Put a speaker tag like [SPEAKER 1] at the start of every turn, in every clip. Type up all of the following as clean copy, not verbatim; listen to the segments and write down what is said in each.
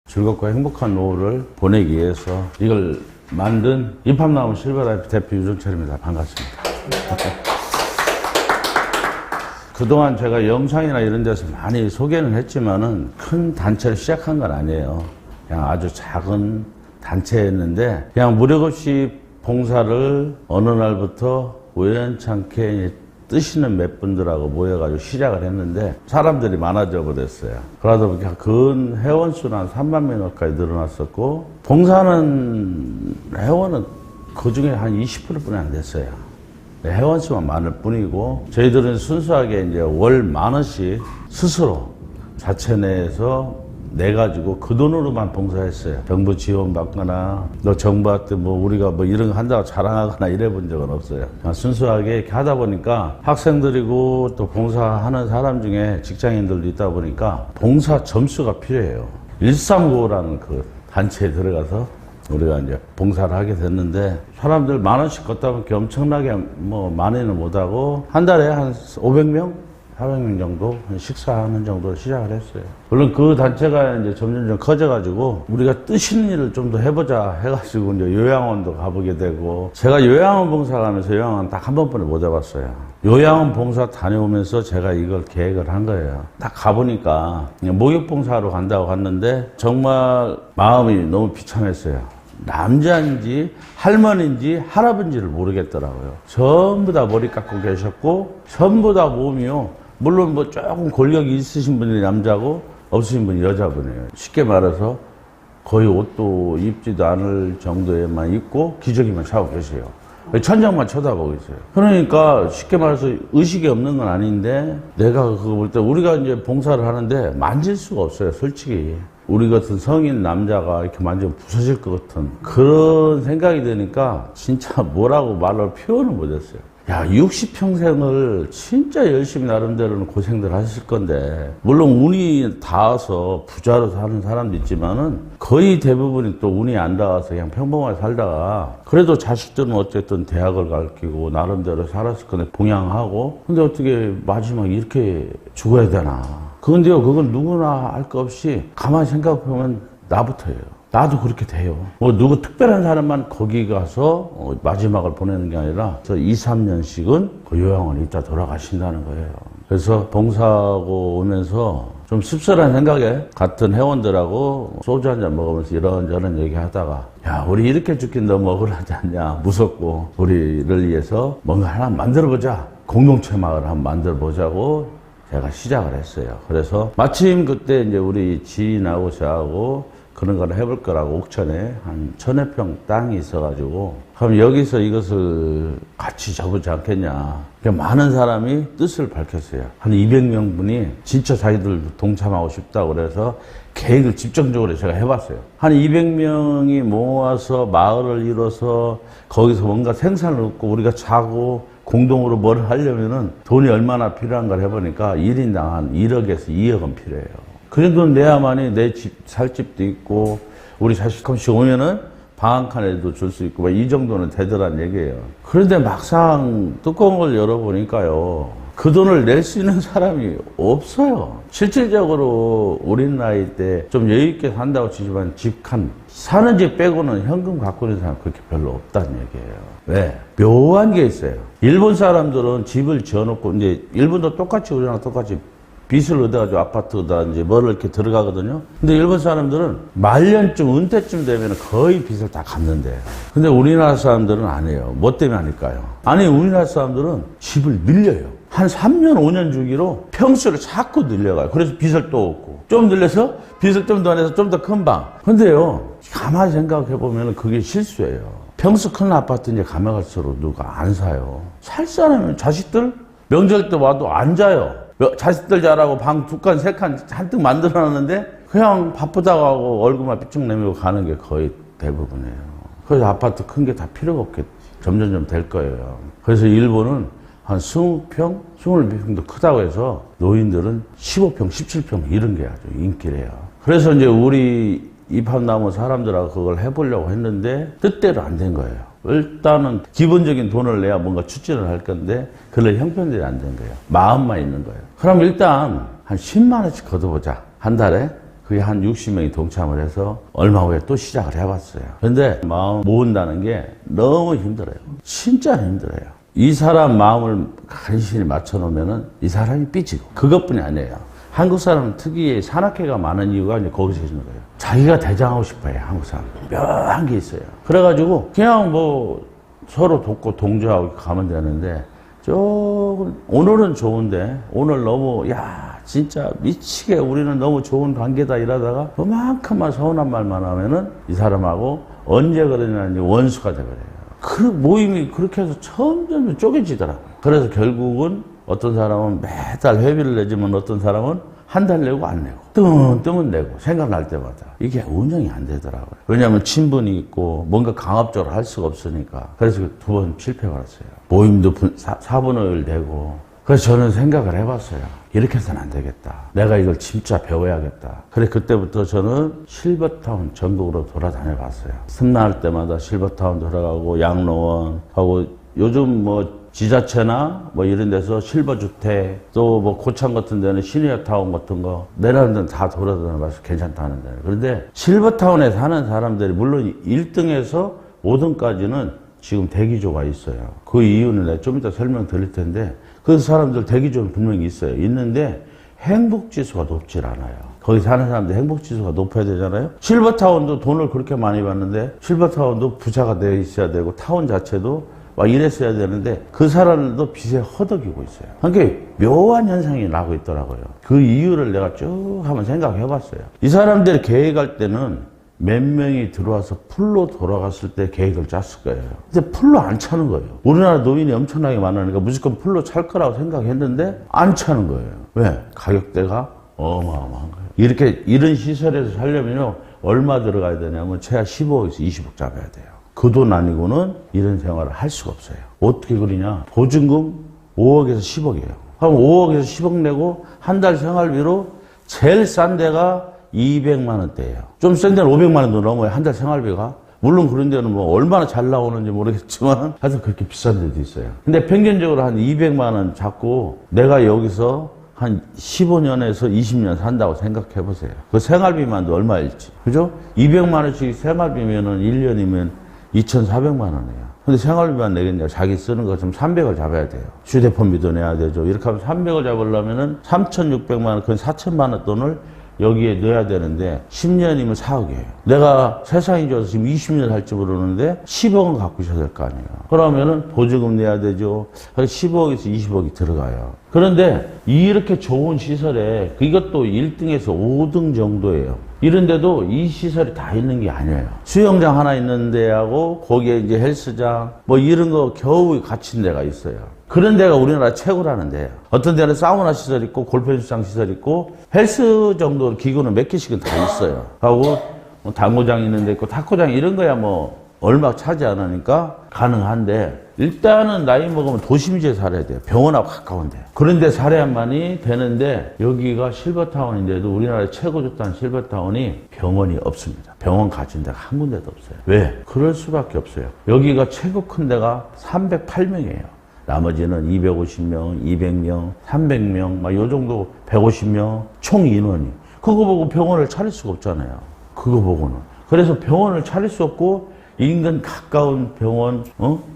[SPEAKER 1] 즐겁고 행복한 노후를 보내기 위해서 이걸 만든 입합나무 실버라이프 대표 유정철입니다. 반갑습니다. 그동안 제가 영상이나 이런 데서 많이 소개는 했지만은 큰 단체를 시작한 건 아니에요. 그냥 아주 작은 단체였는데 그냥 무력 없이 봉사를 어느 날부터 우연찮게 뜨시는 몇 분들하고 모여가지고 시작을 했는데 사람들이 많아져 버렸어요. 그러다 보니까 근 회원 수는 한 3만 명 가까이 늘어났었고 봉사는 회원은 그 중에 한 20%뿐이 안 됐어요. 회원 수만 많을 뿐이고 저희들은 순수하게 이제 월 10,000원씩 스스로 자체 내에서 내가지고 그 돈으로만 봉사했어요. 정부 지원 받거나 너 정부한테 뭐 우리가 뭐 이런 거 한다고 자랑하거나 이래 본 적은 없어요. 그냥 순수하게 이렇게 하다 보니까 학생들이고 또 봉사하는 사람 중에 직장인들도 있다 보니까 봉사 점수가 필요해요. 139라는 그 단체에 들어가서 우리가 이제 봉사를 하게 됐는데 사람들 10,000원씩 걷다 보니까 엄청나게 뭐 많이는 못하고 한 달에 한 500명? 400명 정도 식사하는 정도로 시작을 했어요. 물론 그 단체가 이제 점점 커져가지고 우리가 뜨시는 일을 좀 더 해보자 해가지고 이제 요양원도 가보게 되고 제가 요양원 봉사 가면서 요양원 딱 한 번뿐이 못 해봤어요. 요양원 봉사 다녀오면서 제가 이걸 계획을 한 거예요. 딱 가보니까 목욕 봉사하러 간다고 갔는데 정말 마음이 너무 비참했어요. 남자인지 할머니인지 할아버지를 모르겠더라고요. 전부 다 머리 깎고 계셨고 전부 다 몸이요. 물론 뭐 조금 권력이 있으신 분이 남자고 없으신 분이 여자분이에요. 쉽게 말해서 거의 옷도 입지도 않을 정도에만 입고 기저귀만 차고 계세요. 천장만 쳐다보고 있어요. 그러니까 쉽게 말해서 의식이 없는 건 아닌데 내가 그거 볼 때 우리가 이제 봉사를 하는데 만질 수가 없어요. 솔직히. 우리 같은 성인 남자가 이렇게 만지면 부서질 것 같은 그런 생각이 드니까 진짜 뭐라고 말로 표현을 못했어요. 야, 60평생을 진짜 열심히 나름대로는 고생들 하실 건데 물론 운이 닿아서 부자로 사는 사람도 있지만은 거의 대부분이 또 운이 안 닿아서 그냥 평범하게 살다가 그래도 자식들은 어쨌든 대학을 가르치고 나름대로 살았을 건데 봉양하고 근데 어떻게 마지막에 이렇게 죽어야 되나. 그런데요, 그건 누구나 할 거 없이 가만히 생각해보면 나부터예요. 나도 그렇게 돼요. 뭐 누구 특별한 사람만 거기 가서 마지막을 보내는 게 아니라 저 2, 3년씩은 그 요양원에 있다 돌아가신다는 거예요. 그래서 봉사하고 오면서 좀 씁쓸한 생각에 같은 회원들하고 소주 한잔 먹으면서 이런저런 얘기하다가 야, 우리 이렇게 죽긴 너무 억울하지 않냐. 무섭고 우리를 위해서 뭔가 하나 만들어보자. 공동체 마을 한번 만들어보자고 제가 시작을 했어요. 그래서 마침 그때 이제 우리 지인하고 저하고 그런 걸 해볼 거라고 옥천에 한 1,000여 평 땅이 있어가지고 그럼 여기서 이것을 같이 접지 않겠냐. 그러니까 많은 사람이 뜻을 밝혔어요. 한 200명 분이 진짜 자기들도 동참하고 싶다고 그래서 계획을 집중적으로 제가 해봤어요. 한 200명이 모아서 마을을 이뤄서 거기서 뭔가 생산을 얻고 우리가 자고 공동으로 뭘 하려면은 돈이 얼마나 필요한가를 해보니까 1인당 한 1억에서 2억은 필요해요. 그 정도는 내야만이 내 집, 살 집도 있고, 우리 자식 한 번씩 오면은 방 한 칸에도 줄 수 있고, 이 정도는 되더란 얘기예요. 그런데 막상 뚜껑을 열어보니까요, 그 돈을 낼 수 있는 사람이 없어요. 실질적으로 우리 나이 때 좀 여유있게 산다고 치지만 집 사는 집 빼고는 현금 갖고 있는 사람 그렇게 별로 없다는 얘기예요. 왜? 묘한 게 있어요. 일본 사람들은 집을 지어놓고, 이제 일본도 똑같이 우리랑 똑같이 빚을 얻어가지고 아파트다 이제 뭐를 이렇게 들어가거든요. 근데 일본 사람들은 말년쯤 은퇴쯤 되면 거의 빚을 다 갚는데요. 근데 우리나라 사람들은 안 해요. 뭐 때문에 아닐까요? 아니, 우리나라 사람들은 집을 늘려요. 한 3년, 5년 주기로 평수를 자꾸 늘려가요. 그래서 빚을 또 얻고. 좀 늘려서 빚을 좀 더 내서 좀 더 큰 방. 근데요, 가만히 생각해보면 그게 실수예요. 평수 큰 아파트 이제 가면 갈수록 누가 안 사요. 살 사람은 자식들 명절 때 와도 안 자요. 자식들 자라고 방 2칸, 3칸 잔뜩 만들어놨는데 그냥 바쁘다고 하고 얼굴만 삐쭉 내밀고 가는 게 거의 대부분이에요. 그래서 아파트 큰 게 다 필요가 없게 점점점 될 거예요. 그래서 일본은 한 20평, 22평도 크다고 해서 노인들은 15평, 17평 이런 게 아주 인기래요. 그래서 이제 우리 입합나무 사람들하고 그걸 해보려고 했는데 뜻대로 안 된 거예요. 일단은 기본적인 돈을 내야 뭔가 추진을 할 건데 그럴 형편들이 안 된 거예요. 마음만 있는 거예요. 그럼 일단 한 10만 원씩 걷어보자. 한 달에. 그게 한 60명이 동참을 해서 얼마 후에 또 시작을 해봤어요. 근데 마음 모은다는 게 너무 힘들어요. 진짜 힘들어요. 이 사람 마음을 간신히 맞춰놓으면은 이 사람이 삐지고 그것뿐이 아니에요. 한국 사람은 특유의 산악회가 많은 이유가 이제 거기서 있는 거예요. 자기가 대장하고 싶어요, 한국 사람. 묘한 게 있어요. 그래가지고 그냥 뭐 서로 돕고 동조하고 가면 되는데 조금 오늘은 좋은데 오늘 너무 진짜 미치게 우리는 너무 좋은 관계다 이러다가 그만큼만 서운한 말만 하면은 이 사람하고 언제 그러냐 이제 원수가 돼버려요. 그 모임이 그렇게 해서 점점 쪼개지더라고요. 그래서 결국은 어떤 사람은 매달 회비를 내지만 어떤 사람은 한 달 내고 안 내고 뜨문 내고 생각날 때마다 이게 운영이 안 되더라고요. 왜냐하면 친분이 있고 뭔가 강압적으로 할 수가 없으니까. 그래서 2번 실패해버렸어요. 모임도 4분의 1 내고. 그래서 저는 생각을 해봤어요. 이렇게 해서는 안 되겠다. 내가 이걸 진짜 배워야겠다. 그래 그때부터 저는 실버타운 전국으로 돌아다녀 봤어요. 틈날 때마다 실버타운 돌아가고 양로원 하고 요즘 뭐 지자체나 뭐 이런 데서 실버주택 또 뭐 고창 같은 데는 시니어타운 같은 거 내라는 데는 다 돌아다녀봐서 괜찮다는 데는. 그런데 실버타운에 사는 사람들이 물론 1등에서 5등까지는 지금 대기조가 있어요. 그 이유는 내가 좀 이따 설명드릴 텐데 그 사람들 대기조는 분명히 있어요. 있는데 행복지수가 높질 않아요. 거기 사는 사람들 행복지수가 높아야 되잖아요. 실버타운도 돈을 그렇게 많이 받는데 실버타운도 부자가 돼 있어야 되고 타운 자체도 막 이랬어야 되는데 그 사람들도 빚에 허덕이고 있어요. 그러니까 묘한 현상이 나고 있더라고요. 그 이유를 내가 쭉 한번 생각해 봤어요. 이 사람들이 계획할 때는 몇 명이 들어와서 풀로 돌아갔을 때 계획을 짰을 거예요. 근데 풀로 안 차는 거예요. 우리나라 노인이 엄청나게 많으니까 무조건 풀로 찰 거라고 생각했는데 안 차는 거예요. 왜? 가격대가 어마어마한 거예요. 이런 시설에서 살려면요 얼마 들어가야 되냐면 최하 15억에서 20억 잡아야 돼요. 그 돈 아니고는 이런 생활을 할 수가 없어요. 어떻게 그러냐? 보증금 5억에서 10억이에요. 그럼 5억에서 10억 내고 한 달 생활비로 제일 싼 데가 200만 원대예요. 좀 센 데는 500만 원도 넘어요. 한 달 생활비가. 물론 그런 데는 뭐 얼마나 잘 나오는지 모르겠지만 하여튼 그렇게 비싼 데도 있어요. 근데 평균적으로 한 200만 원 잡고 내가 여기서 한 15년에서 20년 산다고 생각해 보세요. 그 생활비만도 얼마일지. 그죠? 200만 원씩 생활비면은 1년이면 2,400만 원이에요. 근데 생활비만 내겠냐고. 자기 쓰는 거 좀 300을 잡아야 돼요. 휴대폰비도 내야 되죠. 이렇게 하면 300을 잡으려면은 3,600만 원, 거의 4천만 원 돈을 여기에 넣어야 되는데 10년이면 4억이에요. 내가 세상이 좋아서 지금 20년 살지 모르는데 10억은 갖고 있어야 될 거 아니에요. 그러면은 보증금 내야 되죠. 15억에서 20억이 들어가요. 그런데 이렇게 좋은 시설에 이것도 1등에서 5등 정도예요. 이런데도 이 시설이 다 있는 게 아니에요. 수영장 하나 있는 데하고 거기에 이제 헬스장 뭐 이런 거 겨우 갖춘 데가 있어요. 그런 데가 우리나라 최고라는 데예요. 어떤 데는 사우나 시설 있고 골프장 시설 있고 헬스 정도 기구는 몇 개씩은 다 있어요. 하고 뭐 당구장 있는 데 있고 탁구장 이런 거야 뭐 얼마 차지 않으니까 가능한데 일단은 나이 먹으면 도심지에 살아야 돼요. 병원하고 가까운데. 그런데 살아야만이 되는데 여기가 실버타운인데도 우리나라 최고 좋다는 실버타운이 병원이 없습니다. 병원 가진 데가 한 군데도 없어요. 왜? 그럴 수밖에 없어요. 여기가 최고 큰 데가 308명이에요. 나머지는 250명, 200명, 300명, 막 요 정도 150명 총 인원이. 그거 보고 병원을 차릴 수가 없잖아요. 그거 보고는. 그래서 병원을 차릴 수 없고 인근 가까운 병원,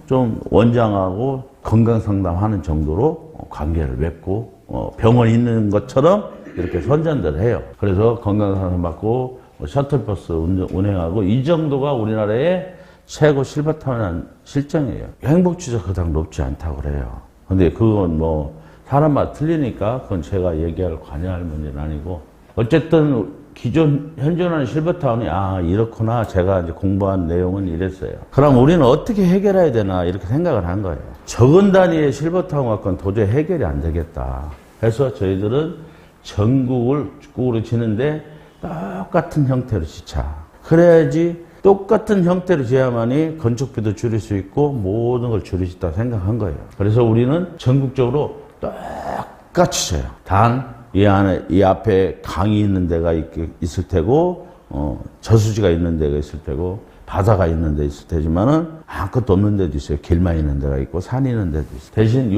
[SPEAKER 1] 좀 원장하고 건강 상담하는 정도로 관계를 맺고, 병원 있는 것처럼 이렇게 선전들 해요. 그래서 건강 상담 받고, 셔틀버스 운행하고, 이 정도가 우리나라의 최고 실버타운한 실정이에요. 행복지수가 그닥 높지 않다고 그래요. 근데 그건 뭐, 사람마다 틀리니까 그건 제가 얘기할 관여할 문제는 아니고, 어쨌든, 현존하는 실버타운이 이렇구나. 제가 이제 공부한 내용은 이랬어요. 그럼 우리는 어떻게 해결해야 되나 이렇게 생각을 한 거예요. 적은 단위의 실버타운 갖고는 도저히 해결이 안 되겠다. 그래서 저희들은 전국을 축구로 지는데 똑같은 형태로 짓자. 그래야지 똑같은 형태로 지어야만이 건축비도 줄일 수 있고 모든 걸 줄일 수 있다고 생각한 거예요. 그래서 우리는 전국적으로 똑같이 져요. 단 이 앞에 강이 있는 데가 있을 테고, 저수지가 있는 데가 있을 테고, 바다가 있는 데 있을 테지만은 아무것도 없는 데도 있어요. 길만 있는 데가 있고, 산이 있는 데도 있어요. 대신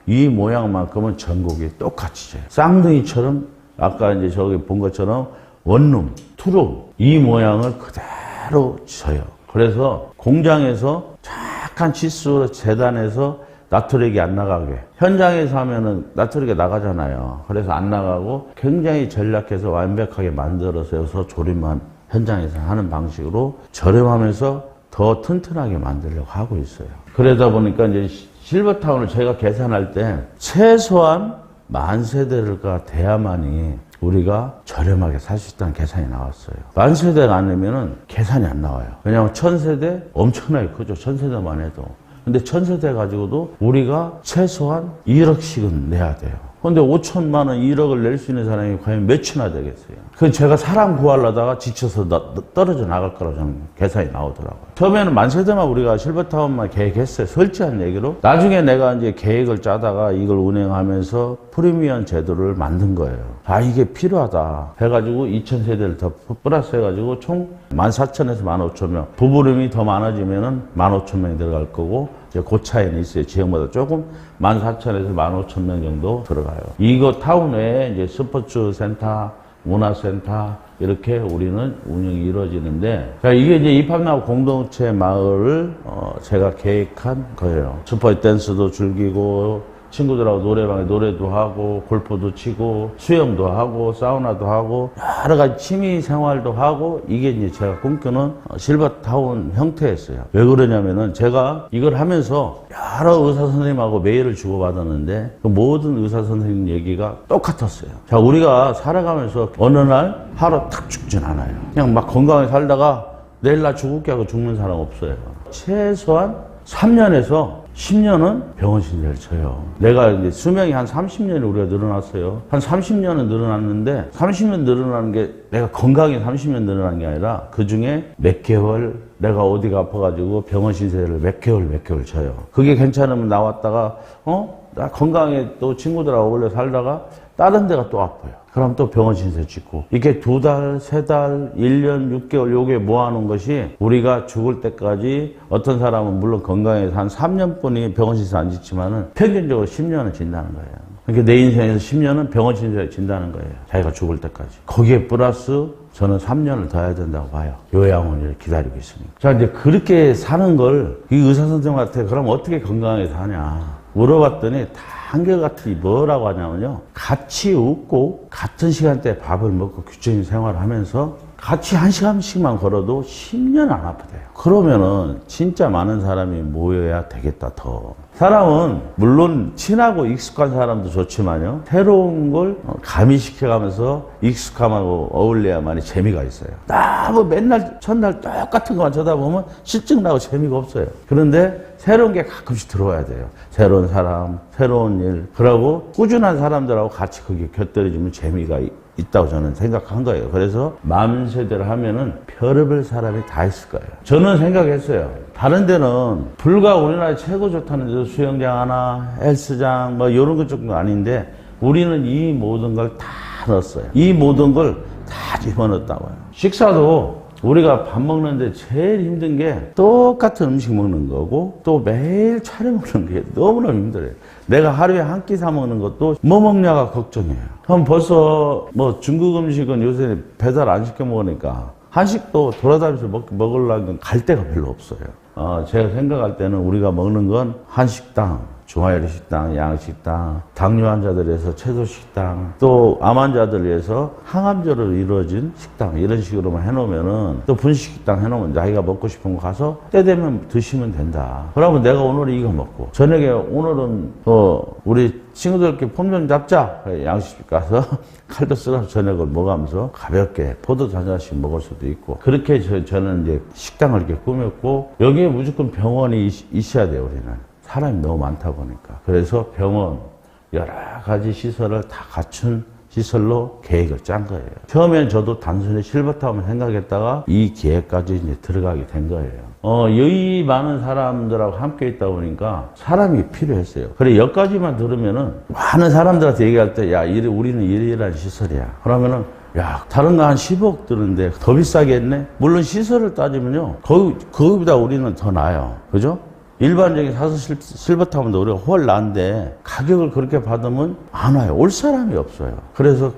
[SPEAKER 1] 이 모양만큼은 전국이 똑같이 져요. 쌍둥이처럼 아까 이제 저기 본 것처럼 원룸, 투룸 이 모양을 그대로 져요. 그래서 공장에서 약간 치수 재단해서 나트력이 안 나가게. 현장에서 하면은 나트력이 나가잖아요. 그래서 안 나가고 굉장히 전략해서 완벽하게 만들어서 여기서 조립만 현장에서 하는 방식으로 저렴하면서 더 튼튼하게 만들려고 하고 있어요. 그러다 보니까 이제 실버타운을 저희가 계산할 때 최소한 10,000세대가 돼야만이 우리가 저렴하게 살 수 있다는 계산이 나왔어요. 10,000세대가 안 되면은 계산이 안 나와요. 왜냐하면 1,000세대 엄청나게 크죠. 1,000세대만 해도. 근데 1,000세대 가지고도 우리가 최소한 1억씩은 내야 돼요. 근데 5천만 원, 1억을 낼 수 있는 사람이 과연 몇이나 되겠어요? 그 제가 사람 구하려다가 지쳐서 떨어져 나갈 거라고 저는 계산이 나오더라고요. 처음에는 10,000세대만 우리가 실버타운만 계획했어요. 솔직한 얘기로. 나중에 내가 이제 계획을 짜다가 이걸 운행하면서 프리미엄 제도를 만든 거예요. 아, 이게 필요하다. 해가지고 2,000세대를 더 플러스 해가지고 총 14,000에서 15,000명. 부부름이 더 많아지면은 15,000명이 들어갈 거고, 그 차이는 있어요. 지역마다 조금 14,000에서 15,000명 정도 들어가요. 이거 타운 외에 이제 스포츠 센터, 문화센터 이렇게 우리는 운영이 이루어지는데, 이게 이제 입학나무 공동체 마을을 제가 계획한 거예요. 스포츠 댄스도 즐기고 친구들하고 노래방에 노래도 하고 골프도 치고 수영도 하고 사우나도 하고 여러 가지 취미 생활도 하고, 이게 이제 제가 꿈꾸는 실버타운 형태였어요. 왜 그러냐면은 제가 이걸 하면서 여러 의사 선생님하고 메일을 주고받았는데 그 모든 의사 선생님 얘기가 똑같았어요. 자, 우리가 살아가면서 어느 날 하루 탁 죽진 않아요. 그냥 막 건강하게 살다가 내일 나 죽을게 하고 죽는 사람 없어요. 최소한 3년에서 10년은 병원 신세를 져요. 내가 이제 수명이 한 30년이 우리가 늘어났어요. 한 30년은 늘어났는데 30년 늘어나는 게 내가 건강이 30년 늘어난 게 아니라 그 중에 몇 개월 내가 어디가 아파가지고 병원 신세를 몇 개월 져요. 그게 괜찮으면 나왔다가 나 건강에 또 친구들하고 어울려 살다가 다른 데가 또 아파요. 그럼 또 병원 신세 짓고, 이게 2달, 3달, 1년, 6개월 요게 모아놓은 것이 우리가 죽을 때까지, 어떤 사람은 물론 건강해서 한 3년뿐이 병원 신세 안 짓지만은 평균적으로 10년은 진다는 거예요. 그러니까 내 인생에서 10년은 병원 신세를 진다는 거예요. 자기가 죽을 때까지. 거기에 플러스 저는 3년을 더 해야 된다고 봐요. 요양원을 기다리고 있으니까. 자, 이제 그렇게 사는 걸 이 의사 선생님한테 그럼 어떻게 건강하게 사냐 물어봤더니 다 한결같이 뭐라고 하냐면요, 같이 웃고 같은 시간대에 밥을 먹고 규칙적인 생활을 하면서 같이 1시간씩만 걸어도 10년 안 아프대요. 그러면은 진짜 많은 사람이 모여야 되겠다. 더 사람은 물론 친하고 익숙한 사람도 좋지만요, 새로운 걸 가미시켜가면서 익숙함하고 어울려야만이 재미가 있어요. 너무 맨날 첫날 똑같은 것만 쳐다보면 실증나고 재미가 없어요. 그런데 새로운 게 가끔씩 들어와야 돼요. 새로운 사람, 새로운 일. 그러고 꾸준한 사람들하고 같이 거기에 곁들여지면 재미가 있다고 저는 생각한 거예요. 그래서 10,000세대를 하면은 별의별 사람이 다 있을 거예요. 저는 생각했어요. 다른 데는 불과 우리나라 최고 좋다는 데도 수영장 하나, 헬스장 뭐 이런 것 정도 아닌데 우리는 이 모든 걸 다 넣었어요. 이 모든 걸 다 집어넣었다고요. 식사도 우리가 밥 먹는데 제일 힘든 게 똑같은 음식 먹는 거고 또 매일 차려 먹는 게 너무너무 힘들어요. 내가 하루에 한 끼 사 먹는 것도 뭐 먹냐가 걱정이에요. 그럼 벌써 뭐 중국 음식은 요새 배달 안 시켜 먹으니까 한식도 돌아다니면서 먹으려면 갈 데가 별로 없어요. 제가 생각할 때는 우리가 먹는 건 한식당, 중화요리 식당, 양식당, 당뇨 환자들 위해서 채소 식당, 또 암 환자들 위해서 항암제로 이루어진 식당, 이런 식으로만 해놓으면은, 또 분식 식당 해놓으면 자기가 먹고 싶은 거 가서 때 되면 드시면 된다. 그러면 내가 오늘 이거 먹고 저녁에 오늘은 우리 친구들끼리 폼 좀 잡자. 양식집 가서 칼도 쓸어서 저녁을 먹으면서 가볍게 포도주 한 잔씩 먹을 수도 있고, 그렇게 저는 이제 식당을 이렇게 꾸몄고, 여기에 무조건 병원이 있어야 돼요. 우리는 사람이 너무 많다 보니까. 그래서 병원 여러 가지 시설을 다 갖춘 시설로 계획을 짠 거예요. 처음엔 저도 단순히 실버타운을 생각했다가 이 계획까지 이제 들어가게 된 거예요. 여기 많은 사람들하고 함께 있다 보니까 사람이 필요했어요. 그래, 여기까지만 들으면은 많은 사람들한테 얘기할 때, 야, 우리는 이런 시설이야. 그러면은, 야, 다른 거 한 10억 드는데 더 비싸겠네? 물론 시설을 따지면요, 거기보다 우리는 더 나아요. 그죠? 일반적인 사서 실버타운도 우리가 훨 나은데 가격을 그렇게 받으면 안 와요. 올 사람이 없어요. 그래서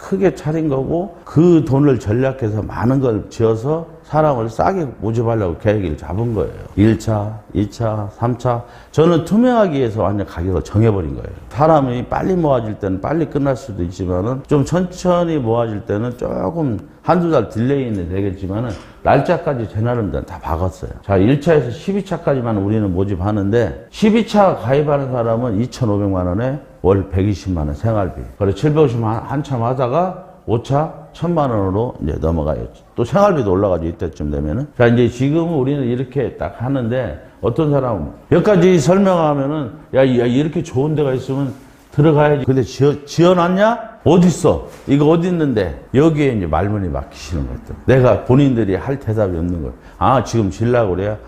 [SPEAKER 1] 크게 차린 거고 그 돈을 전략해서 많은 걸 지어서 사람을 싸게 모집하려고 계획을 잡은 거예요. 1차, 2차, 3차. 저는 투명하기 위해서 완전 가격을 정해버린 거예요. 사람이 빨리 모아질 때는 빨리 끝날 수도 있지만은 좀 천천히 모아질 때는 조금 한두 달 딜레이는 되겠지만은 날짜까지 제 나름대로 다 박았어요. 자, 1차에서 12차까지만 우리는 모집하는데 12차 가입하는 사람은 2,500만 원에 월 120만 원 생활비. 그래 750만 원 한참 하다가 5차 1,000만 원으로 이제 넘어가요. 또 생활비도 올라가죠. 이때쯤 되면은. 자, 이제 지금은 우리는 이렇게 딱 하는데 어떤 사람은 여기까지 설명하면은 야, 이렇게 좋은 데가 있으면 들어가야지. 근데 지어놨냐? 어딨어? 이거 어디 있는데? 여기에 이제 말문이 막히시는 것들. 내가 본인들이 할 대답이 없는 거예요. 아, 지금 질라고 그래요?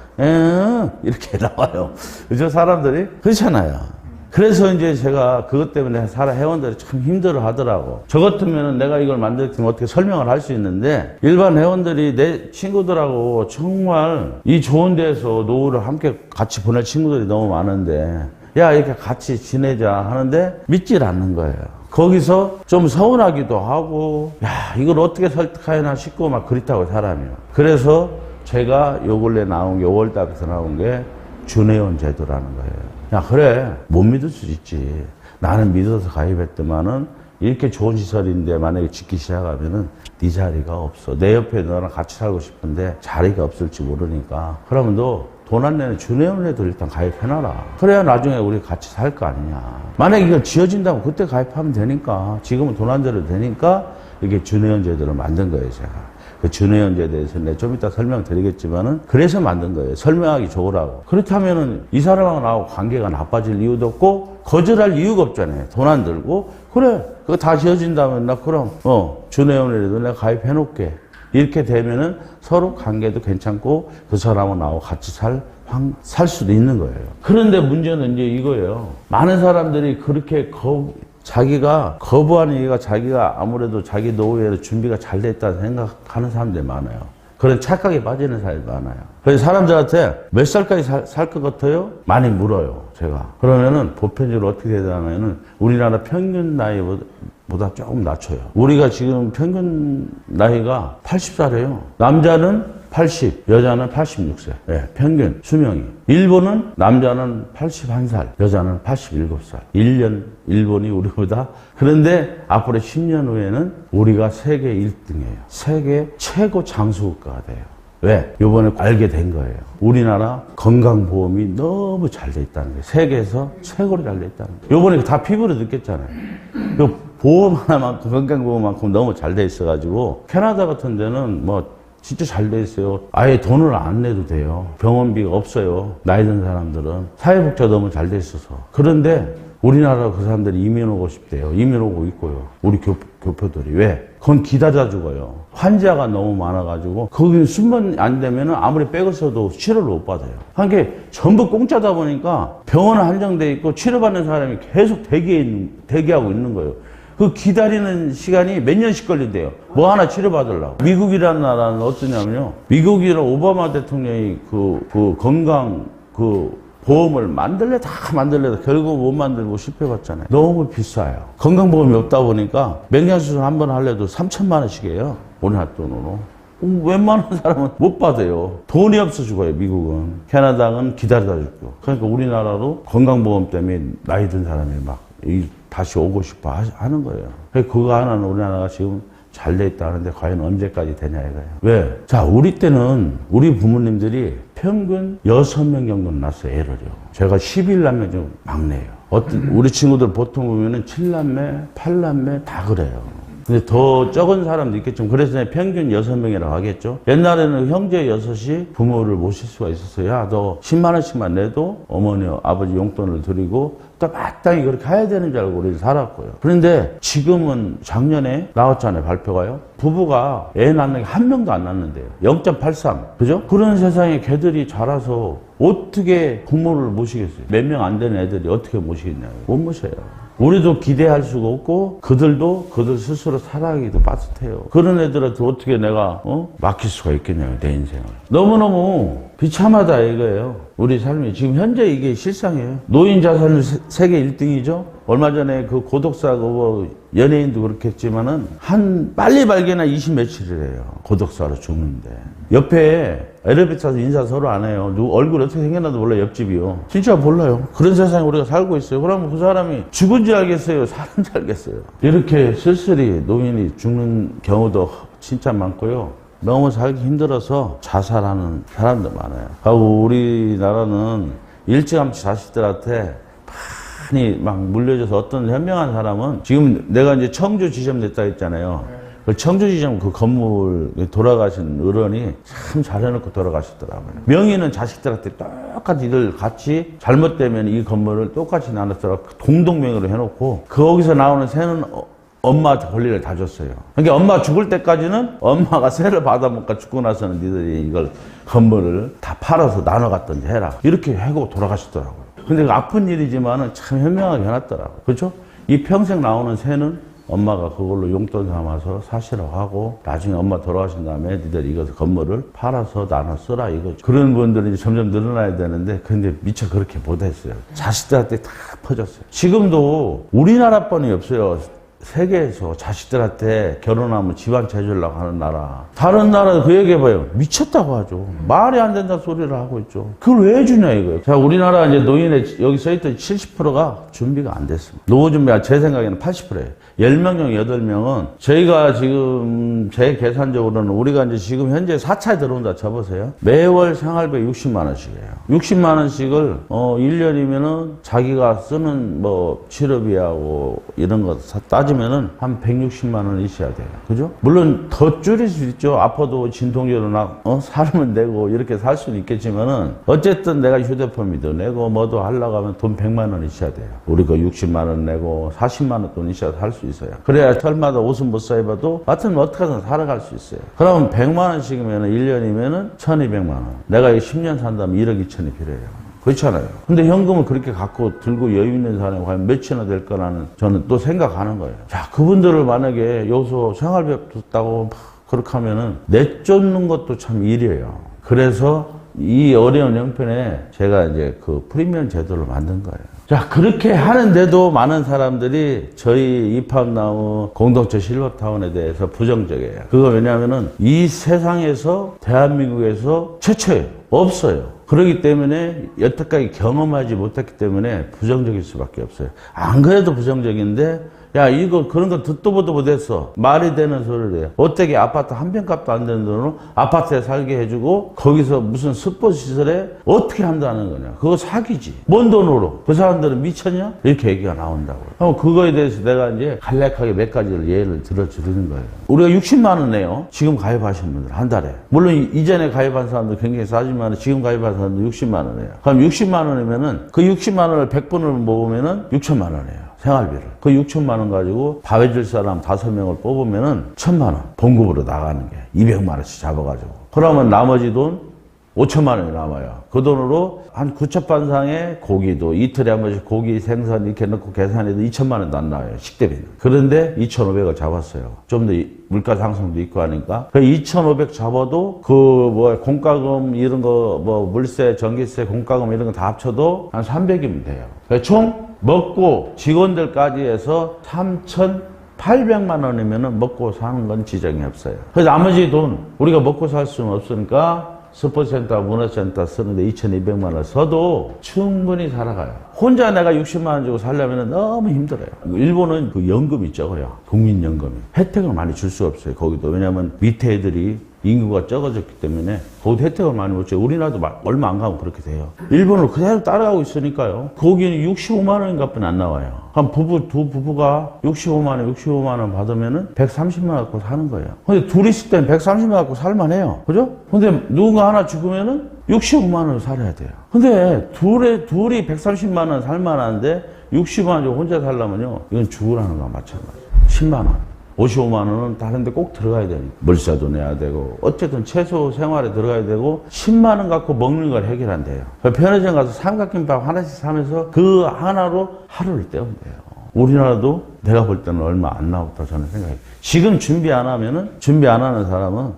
[SPEAKER 1] 이렇게 나와요. 그죠? 사람들이? 그렇잖아요. 그래서 이제 제가 그것 때문에 회원들이 참 힘들어 하더라고. 저 같으면 내가 이걸 만들었으면 어떻게 설명을 할 수 있는데, 일반 회원들이 내 친구들하고 정말 이 좋은 데서 노후를 함께 같이 보낼 친구들이 너무 많은데, 야, 이렇게 같이 지내자 하는데 믿질 않는 거예요. 거기서 좀 서운하기도 하고, 야, 이걸 어떻게 설득하나 싶고 막 그렇다고 사람이요. 그래서 제가 요 근래 나온 게 5월달부터 나온 게 준회원 제도라는 거예요. 야, 그래. 못 믿을 수 있지. 나는 믿어서 가입했더만은 이렇게 좋은 시설인데 만약에 짓기 시작하면은 네 자리가 없어. 내 옆에 너랑 같이 살고 싶은데 자리가 없을지 모르니까. 그러면 너 돈 안 내는 준회원에도 일단 가입해놔라. 그래야 나중에 우리 같이 살 거 아니냐. 만약에 이거 지어진다면 그때 가입하면 되니까. 지금은 돈 안 들여도 되니까 이게 준회원 제도를 만든 거예요, 제가. 그 준회원제에 대해서 내가 좀 이따 설명드리겠지만은 그래서 만든 거예요. 설명하기 좋으라고. 그렇다면은 이 사람하고 나하고 관계가 나빠질 이유도 없고 거절할 이유가 없잖아요. 돈 안 들고 그래 그거 다 지어진다면 나 그럼 준회원이라도 내가 가입해 놓을게. 이렇게 되면은 서로 관계도 괜찮고 그 사람하고 나하고 같이 살 수도 있는 거예요. 그런데 문제는 이제 이거예요. 많은 사람들이 그렇게 자기가 거부하는 이유가 자기가 아무래도 자기 노후에 준비가 잘 됐다고 생각하는 사람들이 많아요. 그런 착각에 빠지는 사람이 많아요. 그래서 사람들한테 몇 살까지 살 것 같아요? 많이 물어요, 제가. 그러면은 보편적으로 어떻게 되냐면은 우리나라 평균 나이보다 조금 낮춰요. 우리가 지금 평균 나이가 80살이에요. 남자는 80, 여자는 86세. 네, 평균 수명이. 일본은 남자는 81살, 여자는 87살. 1년 일본이 우리보다. 그런데 앞으로 10년 후에는 우리가 세계 1등이에요. 세계 최고 장수국가가 돼요. 왜? 요번에 알게 된 거예요. 우리나라 건강보험이 너무 잘 돼 있다는 거예요. 세계에서 최고로 잘 돼 있다는 거예요. 요번에 다 피부로 느꼈잖아요. 요 보험 하나만큼, 건강보험만큼 너무 잘 돼 있어가지고, 캐나다 같은 데는 진짜 잘 돼 있어요. 아예 돈을 안 내도 돼요. 병원비가 없어요. 나이 든 사람들은. 사회복지가 너무 잘 돼 있어서. 그런데 우리나라 그 사람들이 이민 오고 싶대요. 이민 오고 있고요. 우리 교포들이. 왜? 그건 기다려 죽어요. 환자가 너무 많아가지고 거기 순번 안 되면은 아무리 백을 써도 치료를 못 받아요. 그게 전부 공짜다 보니까 병원은 한정돼 있고 치료받는 사람이 계속 대기하고 있는 거예요. 그 기다리는 시간이 몇 년씩 걸린대요. 뭐 하나 치료받으려고. 미국이라는 나라는 어떠냐면요. 미국이랑 오바마 대통령이 건강 보험을 만들래도 결국 못 만들고 실패했잖아요. 너무 비싸요. 건강보험이 없다 보니까 맹장수술 한 번 하려도 3,000만 원씩이에요. 우리나라 돈으로. 웬만한 사람은 못 받아요. 돈이 없어 죽어요, 미국은. 캐나다는 기다리다 죽고. 그러니까 우리나라로 건강보험 때문에 나이 든 사람이 다시 오고 싶어 하는 거예요. 그거 하나는 우리나라가 지금 잘 돼 있다 하는데 과연 언제까지 되냐 이거예요. 왜? 자, 우리 때는 우리 부모님들이 평균 6명 정도는 낳았어요, 애를요. 제가 11남매 중 막내예요. 우리 친구들 보통 보면은 7남매, 8남매 다 그래요. 근데 더 적은 사람도 있겠죠. 그래서 평균 6명이라고 하겠죠. 옛날에는 형제 6이 부모를 모실 수가 있었어요. 야, 너 10만 원씩만 내도 어머니, 아버지 용돈을 드리고 또 마땅히 그렇게 해야 되는 줄 알고 우리 살았고요. 그런데 지금은 작년에 나왔잖아요, 발표가요. 부부가 애 낳는 게 한 명도 안 낳는데요. 0.83. 그죠? 그런 세상에 걔들이 자라서 어떻게 부모를 모시겠어요? 몇 명 안 되는 애들이 어떻게 모시겠냐고. 못 모셔요. 우리도 기대할 수가 없고 그들도 그들 스스로 살아가기도 빠듯해요. 그런 애들한테 어떻게 내가 맡길 수가 있겠냐고 내 인생을. 너무너무 비참하다 이거예요. 우리 삶이 지금 현재 이게 실상이에요. 노인 자살률 세계 1등이죠. 얼마 전에 그 고독사 연예인도 그렇겠지만은 한 빨리 발견한 20 며칠이래요. 고독사로 죽는데 옆에 엘리베이터에서 인사 서로 안 해요. 누구 얼굴 어떻게 생겼나도 몰라 옆집이요. 진짜 몰라요. 그런 세상에 우리가 살고 있어요. 그러면 그 사람이 죽은 줄 알겠어요? 사는 줄 알겠어요? 이렇게 쓸쓸히 노인이 죽는 경우도 진짜 많고요. 너무 살기 힘들어서 자살하는 사람도 많아요. 하고 우리나라는 일찌감치 자식들한테 많이 막 물려줘서 어떤 현명한 사람은 지금 내가 이제 청주 지점 냈다 했잖아요. 그 청주 지점 그 건물 돌아가신 어른이 참 잘해놓고 돌아가셨더라고요. 명의는 자식들한테 똑같이 이들 같이 잘못되면 이 건물을 똑같이 나눴더라고 공동명의로 해놓고 거기서 나오는 세는 엄마한테 권리를 다 줬어요. 그러니까 엄마 죽을 때까지는 엄마가 세를 받아먹고 죽고 나서는 니들이 이걸 건물을 다 팔아서 나눠 갖든지 해라. 이렇게 하고 돌아가시더라고요. 근데 그 아픈 일이지만은 참 현명하게 해놨더라고요. 그렇죠? 이 평생 나오는 세는 엄마가 그걸로 용돈 삼아서 사시라고 하고 나중에 엄마 돌아가신 다음에 니들 이것을 건물을 팔아서 나눠 쓰라 이거죠. 그런 분들이 이제 점점 늘어나야 되는데 근데 미처 그렇게 못했어요. 자식들한테 다 퍼졌어요. 지금도 우리나라뿐이 없어요. 세계에서 자식들한테 결혼하면 집안 재주려고 하는 나라. 다른 나라도 그 얘기해봐요. 미쳤다고 하죠. 말이 안 된다 소리를 하고 있죠. 그걸 왜 해주냐 이거예요. 자, 우리나라 이제 노인의 여기 써있던 70%가 준비가 안 됐습니다. 노후 준비가 제 생각에는 80%예요. 10명 중 8명은 저희가 지금 제 계산적으로는 우리가 이제 지금 현재 4차에 들어온다 쳐보세요. 매월 생활비 60만 원씩이에요. 60만 원씩을 1년이면은 자기가 쓰는 뭐 치료비하고 이런 거 따지면은 한 160만 원 있어야 돼요. 그죠? 물론 더 줄일 수 있죠. 아파도 진통제로나 살면 내고 이렇게 살 수는 있겠지만은 어쨌든 내가 휴대폰비도 내고 뭐도 하려고 하면 돈 100만 원 있어야 돼요. 우리가 60만 원 내고 40만 원 돈 있어야 살 수 있어요. 그래야 철마다 옷은 못 사입어도 하여튼 어떻게든 살아갈 수 있어요. 그러면 100만 원씩이면 1년이면은 1200만 원. 내가 10년 산다면 1억 2천이 필요해요. 그렇잖아요. 근데 현금을 그렇게 갖고 들고 여유 있는 사람이 과연 몇이나 될 거라는 저는 또 생각하는 거예요. 자, 그분들을 만약에 여기서 생활비 줬다고 그렇게 하면은 내쫓는 것도 참 일이에요. 그래서 이 어려운 형편에 제가 이제 그 프리미엄 제도를 만든 거예요. 자, 그렇게 하는데도 많은 사람들이 저희 이팝나우 공동체 실버타운에 대해서 부정적이에요. 그거 왜냐하면은 이 세상에서 대한민국에서 최초예요. 없어요. 그렇기 때문에 여태까지 경험하지 못했기 때문에 부정적일 수밖에 없어요. 안 그래도 부정적인데 야 이거 그런 거 듣도 보도 못했어. 말이 되는 소리를 해요. 어떻게 아파트 한 평값도 안 되는 돈으로 아파트에 살게 해주고 거기서 무슨 스포츠시설에 어떻게 한다는 거냐. 그거 사기지. 뭔 돈으로. 그 사람들은 미쳤냐? 이렇게 얘기가 나온다고요. 그거에 대해서 내가 이제 간략하게 몇 가지를 예를 들어주는 거예요. 우리가 60만 원 내요. 지금 가입하신 분들 한 달에. 물론 이전에 가입한 사람도 굉장히 싸지만 지금 가입한 사람도 60만 원이에요. 그럼 60만 원이면은 그 60만 원을 100분을 모으면은 6천만 원이에요. 생활비를. 그 6천만 원 가지고 밥 해줄 사람 5명을 뽑으면은 1,000만 원 봉급으로 나가는 게 200만 원씩 잡아가지고. 그러면 나머지 돈 5천만 원이 남아요. 그 돈으로 한 9첩반상의 고기도 이틀에 한 번씩 고기 생선 이렇게 넣고 계산해도 2천만 원도 안 나와요. 식대비는. 그런데 2,500을 잡았어요. 좀 더 물가 상승도 있고 하니까. 그 2,500 잡아도 공과금 이런 거 물세, 전기세, 공과금 이런 거 다 합쳐도 한 300이면 돼요. 그러니까 총 먹고 직원들까지 해서 3,800만 원이면 먹고 사는 건 지장이 없어요. 그래서 나머지 돈 우리가 먹고 살 수는 없으니까 스포츠센터, 문화센터 쓰는데 2,200만 원 써도 충분히 살아가요. 혼자 내가 60만 원 주고 살려면 너무 힘들어요. 일본은 그 연금이 적어요. 국민연금이. 혜택을 많이 줄 수 없어요. 거기도. 왜냐하면 밑에 애들이 인구가 적어졌기 때문에 거기도 혜택을 많이 못 줘요. 우리나라도 얼마 안 가면 그렇게 돼요. 일본을 그대로 따라가고 있으니까요. 거기는 65만 원인가 뿐 안 나와요. 한 두 부부가 65만 원 받으면은 130만 원 갖고 사는 거예요. 근데 둘이 있을 때는 130만 원 갖고 살만해요. 그죠? 근데 누군가 하나 죽으면은 65만 원을 살아야 돼요. 근데 둘이 130만 원 살만한데 60만 원 주고 혼자 살려면요. 이건 죽으라는 거와 마찬가지예요. 10만 원. 55만 원은 다른 데 꼭 들어가야 되니까. 물세도 내야 되고, 어쨌든 최소 생활에 들어가야 되고, 10만 원 갖고 먹는 걸 해결한대요. 편의점 가서 삼각김밥 하나씩 사면서 그 하나로 하루를 때우면 돼요. 우리나라도 내가 볼 때는 얼마 안 나오겠다 저는 생각해요. 지금 준비 안 하는 사람은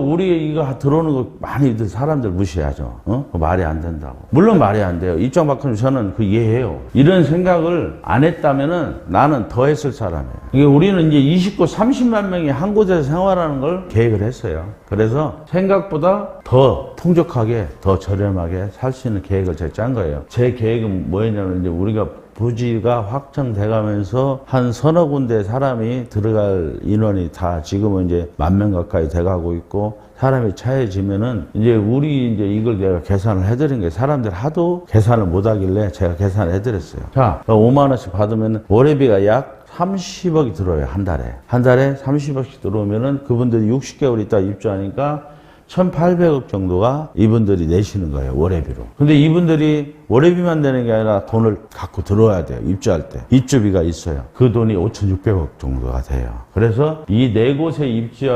[SPEAKER 1] 우리 이거 들어오는 거 많이들 사람들 무시하죠. 그거 말이 안 된다고. 물론 말이 안 돼요. 입장 바꾸면 저는 그 이해해요. 이런 생각을 안 했다면은 나는 더 했을 사람이에요. 이게 우리는 이제 29, 30만 명이 한 곳에서 생활하는 걸 계획을 했어요. 그래서 생각보다 더 풍족하게, 더 저렴하게 살 수 있는 계획을 제가 짠 거예요. 제 계획은 뭐였냐면 이제 우리가 부지가 확정돼 가면서 한 서너 군데 사람이 들어갈 인원이 다 지금은 이제 10,000명 가까이 돼 가고 있고 사람이 차해지면은 이제 우리 이제 이걸 내가 계산을 해드린 거예요. 사람들 하도 계산을 못 하길래 제가 계산을 해드렸어요. 자, 5만 원씩 받으면 월회비가 약 30억이 들어요. 한 달에. 한 달에 30억씩 들어오면은 그분들이 60개월 있다 입주하니까 1,800억 정도가 이분들이 내시는 거예요. 월회비로. 근데 이분들이 월회비만 내는 게 아니라 돈을 갖고 들어와야 돼요. 입주할 때. 입주비가 있어요. 그 돈이 5,600억 정도가 돼요. 그래서 이 네 곳에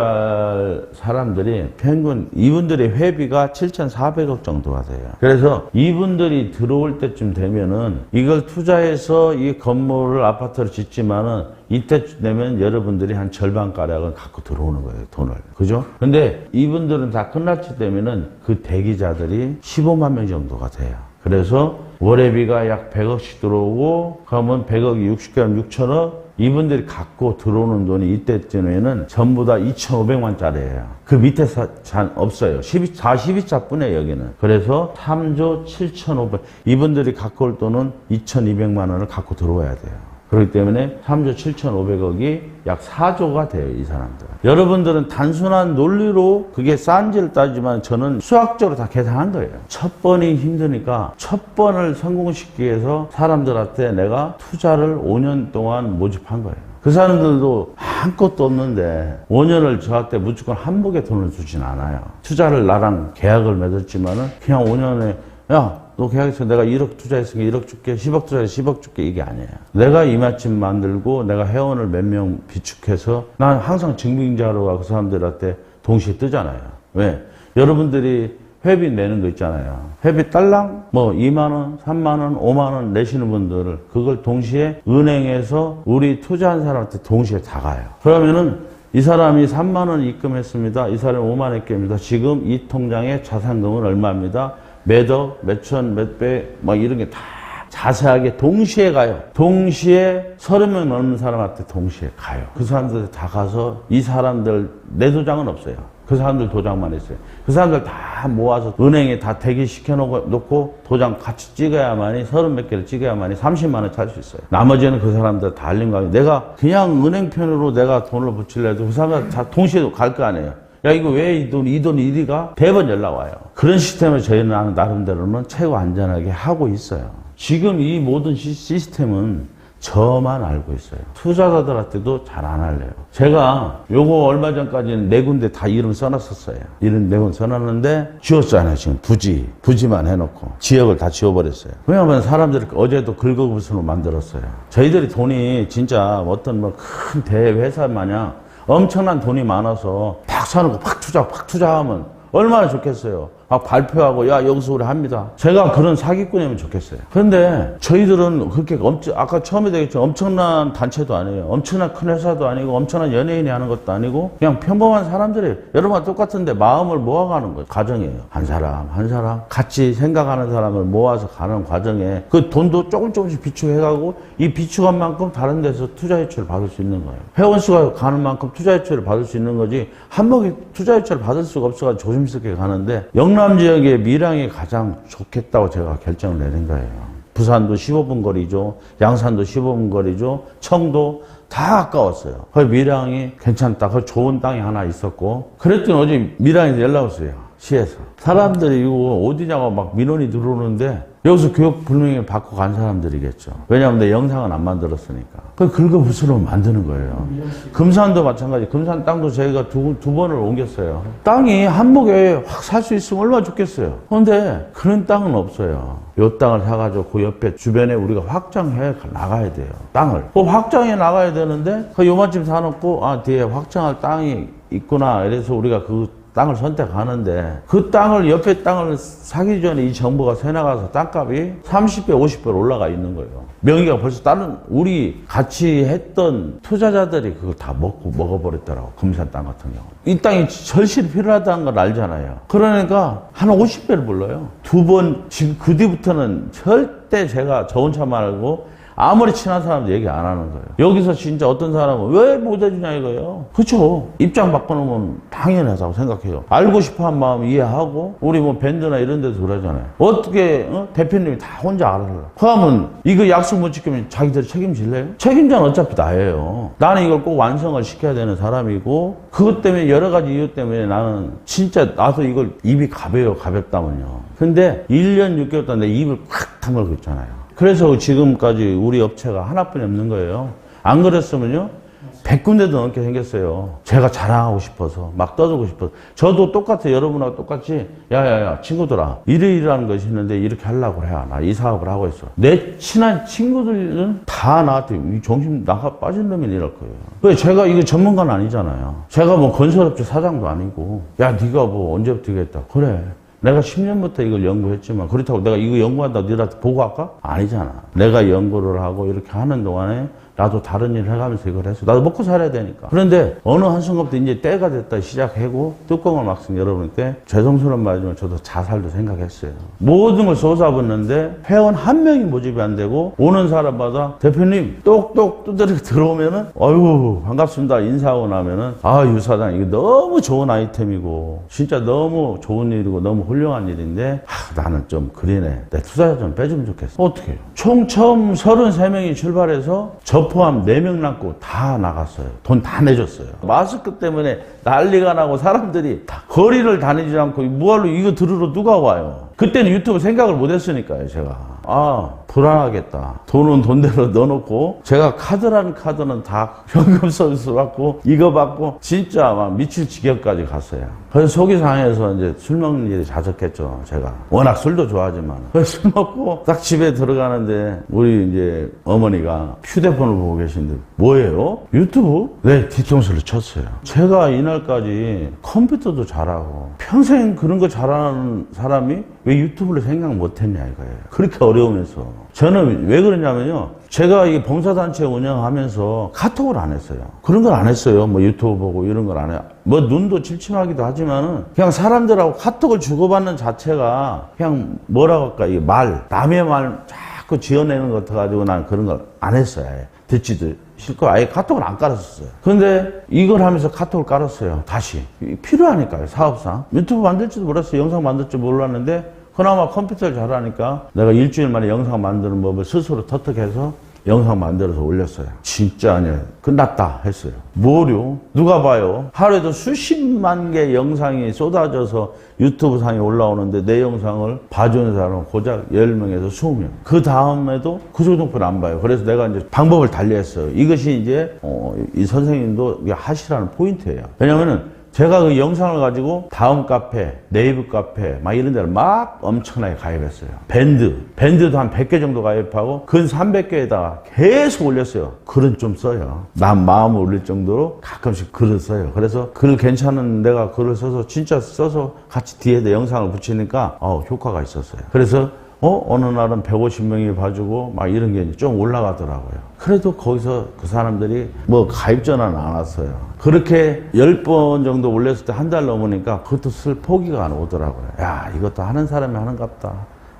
[SPEAKER 1] 입주할 사람들이 평균 이분들의 회비가 7,400억 정도가 돼요. 그래서 이분들이 들어올 때쯤 되면은 이걸 투자해서 이 건물을 아파트를 짓지만은 이때쯤 되면 여러분들이 한 절반가량을 갖고 들어오는 거예요. 돈을. 그죠? 근데 이분들은 다 끝났을 때면은 그 대기자들이 15만 명 정도가 돼요. 그래서 월회비가 약 100억씩 들어오고 그러면 100억이 60개면 6천억 이분들이 갖고 들어오는 돈이 이때쯤에는 전부 다 2,500만짜리예요. 그 밑에 잘 없어요. 12차 뿐이에요, 여기는. 그래서 3조 7,500 이분들이 갖고 올 돈은 2,200만 원을 갖고 들어와야 돼요. 그렇기 때문에 3조 7,500억이 약 4조가 돼요, 이 사람들. 여러분들은 단순한 논리로 그게 싼지를 따지만 저는 수학적으로 다 계산한 거예요. 첫 번이 힘드니까 첫 번을 성공시키기 위해서 사람들한테 내가 투자를 5년 동안 모집한 거예요. 그 사람들도 아무것도 없는데 5년을 저한테 무조건 한복에 돈을 주진 않아요. 투자를 나랑 계약을 맺었지만은 그냥 5년에 야, 너 계약해서 내가 1억 투자했으니까 1억 줄게, 10억 투자해서 10억 줄게, 이게 아니에요. 내가 이맛집 만들고 내가 회원을 몇 명 비축해서 난 항상 증빙자료가 그 사람들한테 동시에 뜨잖아요. 왜? 여러분들이 회비 내는 거 있잖아요. 회비 딸랑 뭐 2만 원, 3만 원, 5만 원 내시는 분들을 그걸 동시에 은행에서 우리 투자한 사람한테 동시에 다 가요. 그러면은 이 사람이 3만 원 입금했습니다. 이 사람이 5만 원 입금입니다. 지금 이 통장에 자산금은 얼마입니다. 몇억, 몇천, 몇 배, 막 이런 게 다 자세하게 동시에 가요. 동시에 30명 넘는 사람한테 동시에 가요. 그 사람들 다 가서 이 사람들 내 도장은 없어요. 그 사람들 도장만 있어요. 그 사람들 다 모아서 은행에 다 대기시켜 놓고 도장 같이 찍어야만이 30몇 개를 찍어야만이 30만 원 찰 수 있어요. 나머지는 그 사람들 다 알린 거 아니에요. 내가 그냥 은행편으로 내가 돈을 붙이려도 그 사람들 다 동시에 갈 거 아니에요. 야, 이거 왜 이 돈 이리가? 대번 연락 와요. 그런 시스템을 저희는 나름대로는 최고 안전하게 하고 있어요. 지금 이 모든 시스템은 저만 알고 있어요. 투자자들한테도 잘 안 알려요. 제가 요거 얼마 전까지는 4군데 다 이름 써놨었어요. 이름 4군 써놨는데 지웠잖아요. 지금 부지만 해놓고 지역을 다 지워버렸어요. 왜냐하면 사람들이 어제도 긁어부스로 만들었어요. 저희들이 돈이 진짜 어떤 뭐 큰 대회사 마냥 엄청난 돈이 많아서 팍 사놓고 팍 투자하면 얼마나 좋겠어요. 막 발표하고 야 여기서 우리 합니다. 제가 그런 사기꾼이면 좋겠어요. 그런데 저희들은 그렇게 아까 처음에 얘기했지만 엄청난 단체도 아니에요. 엄청난 큰 회사도 아니고 엄청난 연예인이 하는 것도 아니고 그냥 평범한 사람들이 여러분과 똑같은데 마음을 모아가는 거예요. 과정이에요. 한 사람 같이 생각하는 사람을 모아서 가는 과정에 그 돈도 조금씩 비축해가고 이 비축한 만큼 다른 데서 투자 유치를 받을 수 있는 거예요. 회원 수가 가는 만큼 투자 유치를 받을 수 있는 거지 한목이 투자 유치를 받을 수가 없어가지고 조심스럽게 가는데 영남 지역의 밀양이 가장 좋겠다고 제가 결정을 내린 거예요. 부산도 15분 거리죠. 양산도 15분 거리죠. 청도 다 가까웠어요. 그 밀양이 괜찮다. 그 좋은 땅이 하나 있었고 그랬더니 어제 밀양에서 연락 왔어요. 시에서. 사람들이 이거 어디냐고 막 민원이 들어오는데 여기서 교육 불명예 받고 간 사람들이겠죠. 왜냐하면 내 영상은 안 만들었으니까. 그 긁어부스로 만드는 거예요. 금산도 마찬가지. 금산 땅도 저희가 두 번을 옮겼어요. 땅이 한목에 확 살 수 있으면 얼마나 좋겠어요. 그런데 그런 땅은 없어요. 요 땅을 사가지고 그 옆에 주변에 우리가 확장해 나가야 돼요. 땅을. 그 확장해 나가야 되는데 그 요만큼 사놓고 뒤에 확장할 땅이 있구나. 이래서 우리가 그 땅을 선택하는데 그 땅을 옆에 땅을 사기 전에 이 정부가 새나가서 땅값이 30배, 50배로 올라가 있는 거예요. 명의가 벌써 다른 우리 같이 했던 투자자들이 그걸 다 먹어버렸더라고. 금산 땅 같은 경우. 이 땅이 절실히 필요하다는 걸 알잖아요. 그러니까 한 50배를 불러요. 두 번, 지금 그 뒤부터는 절대 제가 저 혼자 말고 아무리 친한 사람도 얘기 안 하는 거예요. 여기서 진짜 어떤 사람은 왜 못 해주냐 이거예요. 그렇죠. 입장 바꿔놓으면 당연하다고 생각해요. 알고 싶어하는 마음 이해하고 우리 뭐 밴드나 이런 데서 그러잖아요. 어떻게 대표님이 다 혼자 알아요. 그러면 이거 약속 못 지키면 자기들이 책임질래요? 책임자는 어차피 나예요. 나는 이걸 꼭 완성을 시켜야 되는 사람이고 그것 때문에 여러 가지 이유 때문에 나는 진짜 나도 이걸 입이 가볍다면요. 근데 1년 6개월 동안 내 입을 꽉 다물고 있잖아요. 그래서 지금까지 우리 업체가 하나뿐이 없는 거예요. 안 그랬으면요 100군데도 넘게 생겼어요. 제가 자랑하고 싶어서 막 떠들고 싶어서. 저도 똑같아요. 여러분하고 똑같이 야야야 친구들아 이러이러한 것이 있는데 이렇게 하려고 해야 나 이 사업을 하고 있어. 내 친한 친구들은 다 나한테 정신 나가 빠진 놈이 이럴 거예요. 왜 제가 이거 전문가는 아니잖아요. 제가 뭐 건설업체 사장도 아니고 야 네가 뭐 언제부터 이겠다 그래. 내가 10년부터 이걸 연구했지만 그렇다고 내가 이거 연구한다고 너희한테 보고할까? 아니잖아. 내가 연구를 하고 이렇게 하는 동안에 나도 다른 일을 해가면서 이걸 했어. 나도 먹고 살아야 되니까. 그런데 어느 한순간부터 이제 때가 됐다 시작하고 뚜껑을 막상 열어보니까 죄송스러운 말이지만 저도 자살도 생각했어요. 모든 걸 쏟아붓는데 회원 한 명이 모집이 안 되고 오는 사람마다 대표님 똑똑 두드리고 들어오면은 어휴 반갑습니다 인사하고 나면은 아 유 사장 이거 너무 좋은 아이템이고 진짜 너무 좋은 일이고 너무 훌륭한 일인데 나는 좀 그리네. 내 투자자 좀 빼주면 좋겠어. 어떻게 해요? 총 처음 33명이 출발해서 저 포함 4명 남고 다 나갔어요. 돈 다 내줬어요. 마스크 때문에 난리가 나고 사람들이 다 거리를 다니지 않고 뭐하러 이거 들으러 누가 와요. 그때는 유튜브 생각을 못 했으니까요 제가. 불안하겠다. 돈은 돈대로 넣어놓고 제가 카드라는 카드는 다 현금 서비스 받고 이거 받고 진짜 막 미칠 지경까지 갔어요. 그래서 속이 상해서 이제 술 먹는 일이 자적했죠 제가. 워낙 술도 좋아하지만. 그래서 술 먹고 딱 집에 들어가는데 우리 이제 어머니가 휴대폰을 보고 계신데 뭐예요? 유튜브? 네 뒤통수를 쳤어요. 제가 이날까지 컴퓨터도 잘하고 평생 그런 거 잘하는 사람이 왜 유튜브를 생각 못했냐 이거예요. 그렇게 어려우면서. 저는 왜 그러냐면요. 제가 이 봉사단체 운영하면서 카톡을 안 했어요. 그런 걸 안 했어요. 뭐 유튜브 보고 이런 걸 안 해요. 뭐 눈도 침침하기도 하지만은 그냥 사람들하고 카톡을 주고받는 자체가 그냥 뭐라고 할까. 이 남의 말 자꾸 지어내는 것 같아가지고 난 그런 걸 안 했어요. 아예. 듣지도 싫고 아예 카톡을 안 깔았었어요. 근데 이걸 하면서 카톡을 깔았어요. 다시. 필요하니까요. 사업상. 유튜브 만들지도 몰랐어요. 영상 만들 줄 몰랐는데 그나마 컴퓨터를 잘하니까 내가 일주일 만에 영상 만드는 법을 스스로 터득해서 영상 만들어서 올렸어요. 진짜 아니에요. 끝났다 했어요. 뭐요? 누가 봐요? 하루에도 수십만 개 영상이 쏟아져서 유튜브 상에 올라오는데 내 영상을 봐주는 사람은 고작 10명에서 20명. 그 다음에도 그 정도뿐 안 봐요. 그래서 내가 이제 방법을 달리했어요. 이것이 이제 이 선생님도 하시라는 포인트예요. 왜냐면은 제가 그 영상을 가지고 다음 카페, 네이버 카페 막 이런 데를 막 엄청나게 가입했어요. 밴드도 한 100개 정도 가입하고 근 300개에다가 계속 올렸어요. 글은 좀 써요. 난 마음을 올릴 정도로 가끔씩 글을 써요. 그래서 글 괜찮은 내가 글을 써서 진짜 써서 같이 뒤에다 영상을 붙이니까 효과가 있었어요. 그래서 어느 날은 150명이 봐주고 막 이런 게 좀 올라가더라고요. 그래도 거기서 그 사람들이 뭐 가입 전화는 안 왔어요. 그렇게 10번 정도 올렸을 때 한 달 넘으니까 그것도 쓸 포기가 안 오더라고요. 야 이것도 하는 사람이 하는갑다.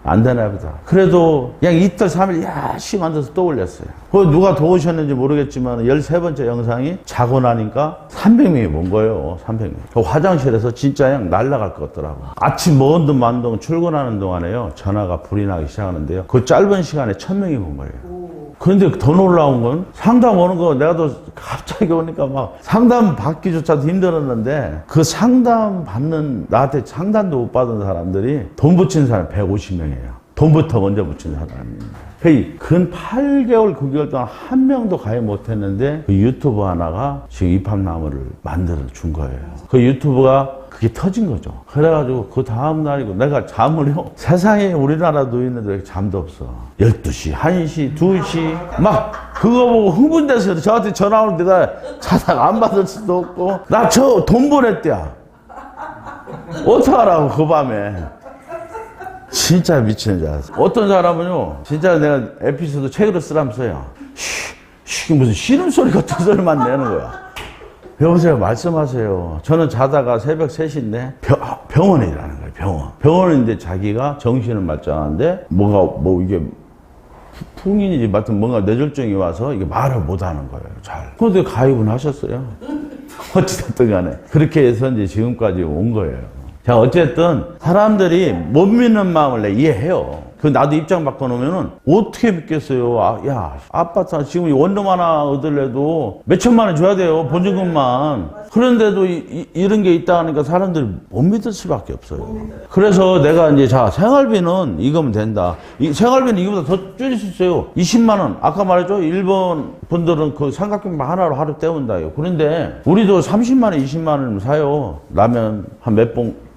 [SPEAKER 1] 안 되나 보다. 그래도 그냥 이틀 3일 열심히 만들어서 또 올렸어요. 누가 도우셨는지 모르겠지만 13번째 영상이 자고 나니까 300명이 본 거예요. 300명. 그 화장실에서 진짜 그냥 날아갈 것 같더라고요. 아침 먼 둥 만둥 출근하는 동안에요. 전화가 불이 나기 시작하는데요. 그 짧은 시간에 1000명이 본 거예요. 그런데 더 놀라운 건 상담 오는 거 내가 또 갑자기 오니까 막 상담 받기조차도 힘들었는데 그 상담 받는 나한테 상담도 못 받은 사람들이 돈 붙인 사람 150명이에요. 돈부터 먼저 붙인 사람입니다. 근 8개월 9개월 동안 한 명도 가입 못했는데 그 유튜브 하나가 지금 입학나무를 만들어 준 거예요. 그 유튜브가 그게 터진 거죠. 그래가지고 그 다음 날이고 내가 잠을요. 세상에 우리나라 누이는데 잠도 없어. 12시, 1시, 2시 막 그거 보고 흥분돼서 저한테 전화 오는데 나 자다가 안 받을 수도 없고 나 저 돈 보냈대야. 어떡하라고, 그 밤에. 진짜 미치는 줄 알았어. 어떤 사람은요, 진짜 내가 에피소드 책으로 쓰라면서요. 무슨 신음소리 같은 소리만 내는 거야. 여보세요, 말씀하세요. 저는 자다가 새벽 3시인데 병원에 일하는 거예요, 병원. 병원인데 자기가 정신은 말짱한데 이게 풍인이지 맡은 뭔가 뇌졸중이 와서 이게 말을 못 하는 거예요, 잘. 그런데 가입은 하셨어요. 어찌됐든 간에. 그렇게 해서 이제 지금까지 온 거예요. 자, 어쨌든 사람들이 못 믿는 마음을 내 이해해요. 나도 입장 바꿔놓으면은 어떻게 믿겠어요. 야, 아파트 지금 원룸 하나 얻으려도 몇 천만 원 줘야 돼요, 보증금만. 그런데도 이런 게 있다 하니까 사람들이 못 믿을 수밖에 없어요. 그래서 내가 이제 생활비는 이거면 된다. 생활비는 이거보다 더 줄일 수 있어요. 20만 원. 아까 말했죠, 일본 분들은 그 삼각김밥 하나로 하루 때운다요. 그런데 우리도 30만 원, 20만 원 사요. 라면 한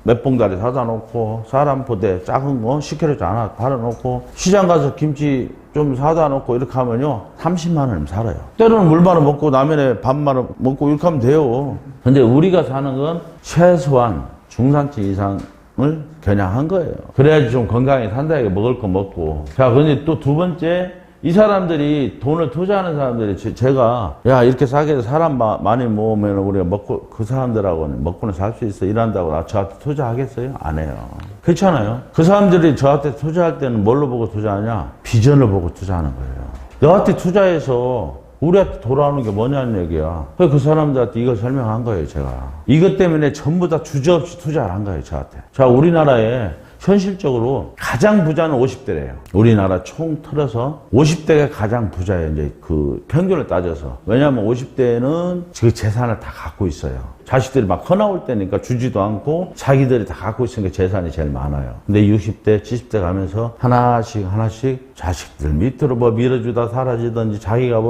[SPEAKER 1] 몇 봉다리 사다 놓고, 사람 포대 작은 거 10kg 하나 팔아놓고, 시장 가서 김치 좀 사다 놓고 이렇게 하면요, 30만 원이면 살아요. 때로는 물만 원 먹고 라면에 밥만 원 먹고 이렇게 하면 돼요. 근데 우리가 사는 건 최소한 중산층 이상을 겨냥한 거예요. 그래야지 좀 건강하게 산다, 이게 먹을 거 먹고. 자, 근데 또 두 번째, 이 사람들이 돈을 투자하는 사람들이 제가 이렇게 싸게 사람 많이 모으면 우리가 먹고 그 사람들하고는 먹고는 살 수 있어 일한다고 저한테 투자하겠어요? 안 해요. 그렇잖아요. 그 사람들이 저한테 투자할 때는 뭘로 보고 투자하냐? 비전을 보고 투자하는 거예요. 너한테 투자해서 우리한테 돌아오는 게 뭐냐는 얘기야. 그 사람들한테 이걸 설명한 거예요, 제가. 이것 때문에 전부 다 주저없이 투자를 한 거예요, 저한테. 자, 우리나라에 현실적으로 가장 부자는 50대래요. 우리나라 총 틀어서 50대가 가장 부자예요. 이제 그 평균을 따져서. 왜냐하면 50대는 그 재산을 다 갖고 있어요. 자식들이 막 커나올 때니까 주지도 않고 자기들이 다 갖고 있으니까 재산이 제일 많아요. 근데 60대, 70대 가면서 하나씩 자식들 밑으로 밀어주다 사라지든지 자기가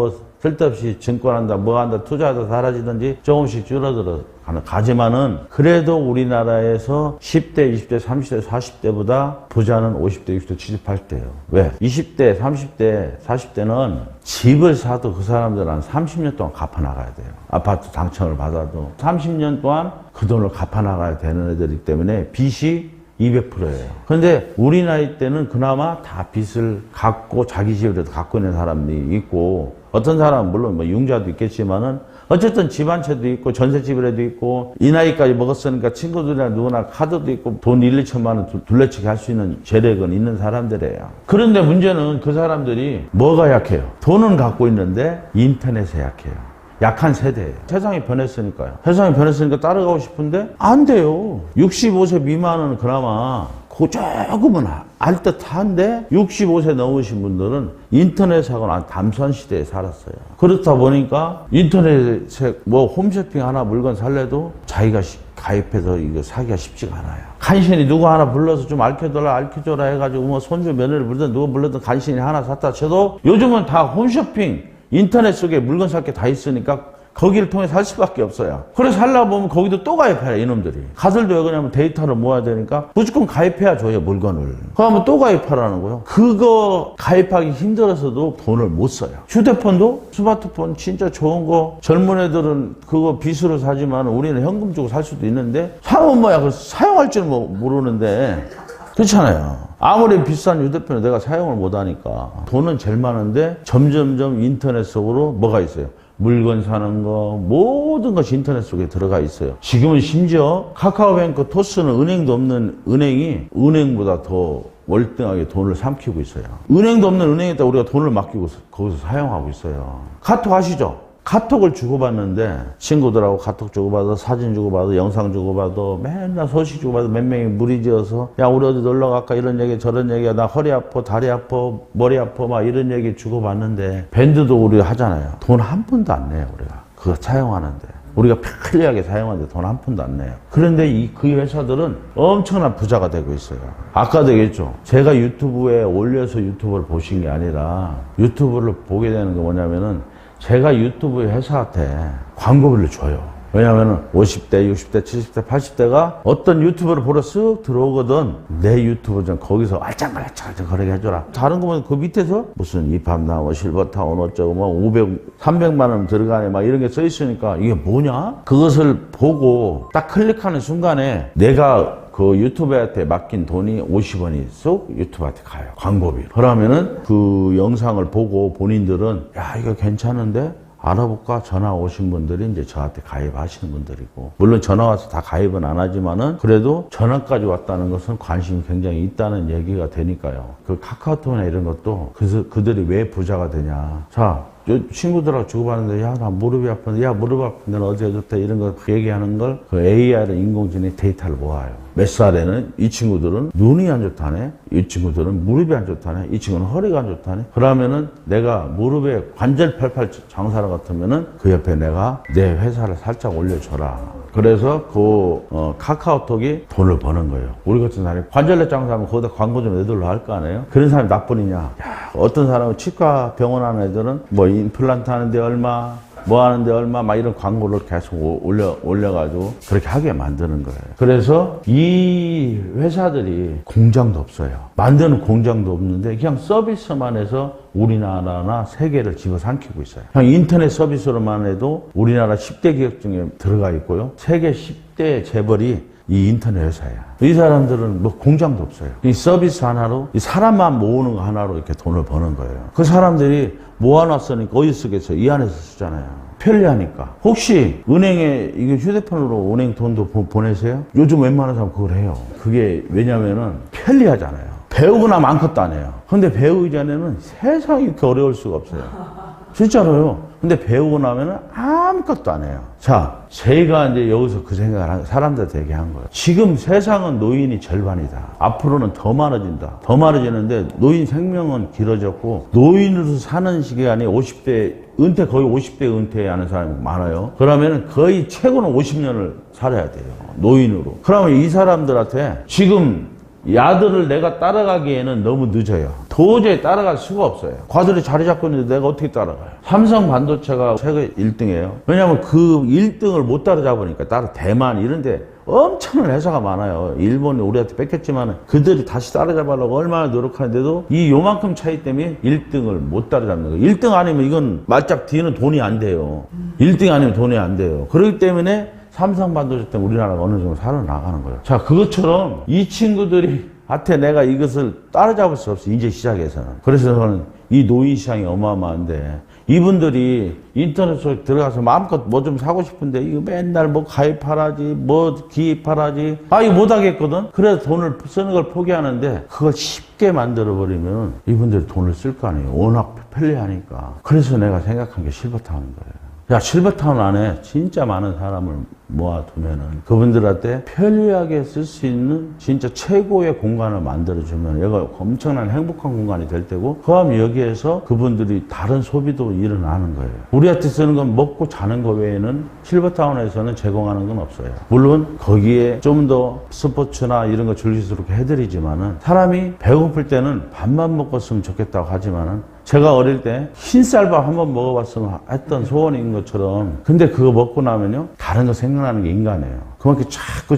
[SPEAKER 1] 쓸데없이 증권한다, 한다, 투자하다 사라지든지 조금씩 줄어들어 가지만은 그래도 우리나라에서 10대, 20대, 30대, 40대보다 부자는 50대, 60대, 70대, 80대예요. 왜? 20대, 30대, 40대는 집을 사도 그 사람들은 한 30년 동안 갚아나가야 돼요. 아파트 당첨을 받아도 30년 동안 그 돈을 갚아나가야 되는 애들이기 때문에 빚이 200%예요. 그런데 우리 나이 때는 그나마 다 빚을 갖고 자기 집이라도 갖고 있는 사람이 있고 어떤 사람은 물론 융자도 있겠지만은 어쨌든 집 한 채도 있고 전셋집이라도 있고 이 나이까지 먹었으니까 친구들이나 누구나 카드도 있고 돈 1, 2천만 원 둘레치기 할 수 있는 재력은 있는 사람들이에요. 그런데 문제는 그 사람들이 뭐가 약해요? 돈은 갖고 있는데 인터넷에 약해요. 약한 세대예요. 세상이 변했으니까요. 세상이 변했으니까 따라가고 싶은데 안 돼요. 65세 미만은 그나마 조금은 알 듯한데 65세 넘으신 분들은 인터넷하고는 담선 시대에 살았어요. 그렇다 보니까 인터넷에 홈쇼핑 하나 물건 살래도 자기가 가입해서 이거 사기가 쉽지가 않아요. 간신히 누구 하나 불러서 좀 알켜줘라 해가지고 손주 며느리 불러든 누구 불러든 간신히 하나 샀다 쳐도 요즘은 다 홈쇼핑 인터넷 속에 물건 살 게 다 있으니까 거기를 통해 살 수밖에 없어요. 그래서 살려고 보면 거기도 또 가입해요, 이놈들이. 가설도 왜 그러냐면 데이터를 모아야 되니까 무조건 가입해야 줘요, 물건을. 그러면 또 가입하라는 거예요. 그거 가입하기 힘들어서도 돈을 못 써요. 휴대폰도 스마트폰 진짜 좋은 거 젊은 애들은 그거 빚으로 사지만 우리는 현금 주고 살 수도 있는데 사면 그걸 사용할 줄 모르는데 그렇잖아요. 아무리 비싼 휴대폰을 내가 사용을 못하니까 돈은 제일 많은데 점점점 인터넷 속으로 뭐가 있어요? 물건 사는 거 모든 것이 인터넷 속에 들어가 있어요. 지금은 심지어 카카오뱅크, 토스는 은행도 없는 은행이 은행보다 더 월등하게 돈을 삼키고 있어요. 은행도 없는 은행에다 우리가 돈을 맡기고 거기서 사용하고 있어요. 카톡 아시죠? 카톡을 주고받는데 친구들하고 카톡 주고받아 사진 주고받아 영상 주고받아 맨날 소식 주고받아 몇 명이 무리지어서 야 우리 어디 놀러 갈까 이런 얘기 저런 얘기야 나 허리 아파 다리 아파 머리 아파 막 이런 얘기 주고받는데 밴드도 우리 하잖아요. 돈 한 푼도 안 내요 우리가 그거 사용하는데 우리가 편리하게 사용하는데 돈 한 푼도 안 내요. 그런데 그 회사들은 엄청난 부자가 되고 있어요. 아까도 얘기했죠. 제가 유튜브에 올려서 유튜브를 보신 게 아니라 유튜브를 보게 되는 게 뭐냐면은 제가 유튜브 회사한테 광고비를 줘요. 왜냐면은 50대, 60대, 70대, 80대가 어떤 유튜브를 보러 쓱 들어오거든. 내 유튜브 좀 거기서 알짱알짱 거리게 해줘라. 다른 거면 그 밑에서 무슨 이팝나 뭐 실버타운 어쩌고 뭐 500, 300만 원 들어가네 막 이런 게 써 있으니까 이게 뭐냐? 그것을 보고 딱 클릭하는 순간에 내가 그 유튜브한테 맡긴 돈이 50원이 쏙 유튜브한테 가요. 광고비로. 그러면은 그 영상을 보고 본인들은 야, 이거 괜찮은데? 알아볼까? 전화 오신 분들이 이제 저한테 가입하시는 분들이고, 물론 전화 와서 다 가입은 안 하지만은 그래도 전화까지 왔다는 것은 관심이 굉장히 있다는 얘기가 되니까요. 그 카카오톡이나 이런 것도 그들이 왜 부자가 되냐. 자, 친구들하고 주고받는데, 야, 나 무릎이 아픈데, 야, 무릎 아픈데 어디가 좋다, 이런 거 얘기하는 걸 그 AI는 인공지능이 데이터를 모아요. 몇 살에는 이 친구들은 눈이 안 좋다네, 이 친구들은 무릎이 안 좋다네, 이 친구는 허리가 안 좋다네. 그러면은 내가 무릎에 관절 팔팔 장사를 같으면은 그 옆에 내가 내 회사를 살짝 올려줘라. 그래서 카카오톡이 돈을 버는 거예요. 우리 같은 사람이 관절내 장사하면 거기다 광고 좀 내들러 할 거 아니에요? 그런 사람이 나뿐이냐? 야, 어떤 사람은 치과 병원 하는 애들은 뭐 임플란트 하는데 얼마, 뭐 하는데 얼마, 막 이런 광고를 계속 올려가지고 그렇게 하게 만드는 거예요. 그래서 이 회사들이 공장도 없어요. 만드는 공장도 없는데 그냥 서비스만 해서 우리나라나 세계를 집어삼키고 있어요. 그냥 인터넷 서비스로만 해도 우리나라 10대 기업 중에 들어가 있고요. 세계 10대 재벌이 이 인터넷 회사야. 이 사람들은 뭐 공장도 없어요. 이 서비스 하나로, 이 사람만 모으는 거 하나로 이렇게 돈을 버는 거예요. 그 사람들이 모아놨으니까 어디 쓰겠어요? 이 안에서 쓰잖아요. 편리하니까. 혹시 은행에 이게 휴대폰으로 은행 돈도 보내세요? 요즘 웬만한 사람 그걸 해요. 그게 왜냐면은 편리하잖아요. 배우거나 많것도 안 해요. 근데 배우기 전에는 세상이 이렇게 어려울 수가 없어요. 진짜로요. 근데 배우고 나면은 아무것도 안 해요. 자, 제가 이제 여기서 그 생각을 한, 사람들한테 얘기한 거예요. 지금 세상은 노인이 절반이다. 앞으로는 더 많아진다. 더 많아지는데 노인 생명은 길어졌고, 노인으로 사는 시간이 50대, 거의 50대 은퇴하는 사람이 많아요. 그러면은 거의 최고는 50년을 살아야 돼요. 노인으로. 그러면 이 사람들한테 지금 야들을 내가 따라가기에는 너무 늦어요. 도저히 따라갈 수가 없어요. 과들이 자리 잡고 있는데 내가 어떻게 따라가요? 삼성 반도체가 세계 1등이에요. 왜냐하면 그 1등을 못 따라잡으니까. 따로 대만 이런데 엄청난 회사가 많아요. 일본이 우리한테 뺏겼지만 그들이 다시 따라잡으려고 얼마나 노력하는데도 이 요만큼 차이 때문에 1등을 못 따라잡는 거예요. 1등 아니면 이건 말짝 뒤에는 돈이 안 돼요. 1등이 아니면 돈이 안 돼요. 그렇기 때문에 삼성 반도체 때문에 우리나라가 어느 정도 살아나가는 거예요. 자, 그것처럼 이 친구들이 한테 내가 이것을 따라잡을 수 없어. 이제 시작해서는. 그래서 저는 이 노인 시장이 어마어마한데, 이분들이 인터넷 속에 들어가서 마음껏 뭐 좀 사고 싶은데 이거 맨날 뭐 가입하라지, 뭐 기입하라지, 이거 못하겠거든. 그래서 돈을 쓰는 걸 포기하는데, 그걸 쉽게 만들어버리면 이분들이 돈을 쓸 거 아니에요. 워낙 편리하니까. 그래서 내가 생각한 게 실버타운인 거예요. 야, 실버타운 안에 진짜 많은 사람을 모아두면은 그분들한테 편리하게 쓸 수 있는 진짜 최고의 공간을 만들어주면 얘가 엄청난 행복한 공간이 될 테고, 그다음 여기에서 그분들이 다른 소비도 일어나는 거예요. 우리한테 쓰는 건 먹고 자는 거 외에는 실버타운에서는 제공하는 건 없어요. 물론 거기에 좀 더 스포츠나 이런 거 즐길 수 있게 해드리지만은, 사람이 배고플 때는 밥만 먹었으면 좋겠다고 하지만은, 제가 어릴 때 흰쌀밥 한번 먹어봤으면 했던 소원인 것처럼, 근데 그거 먹고 나면요 다른 거 생각나는 게 인간이에요. 그만큼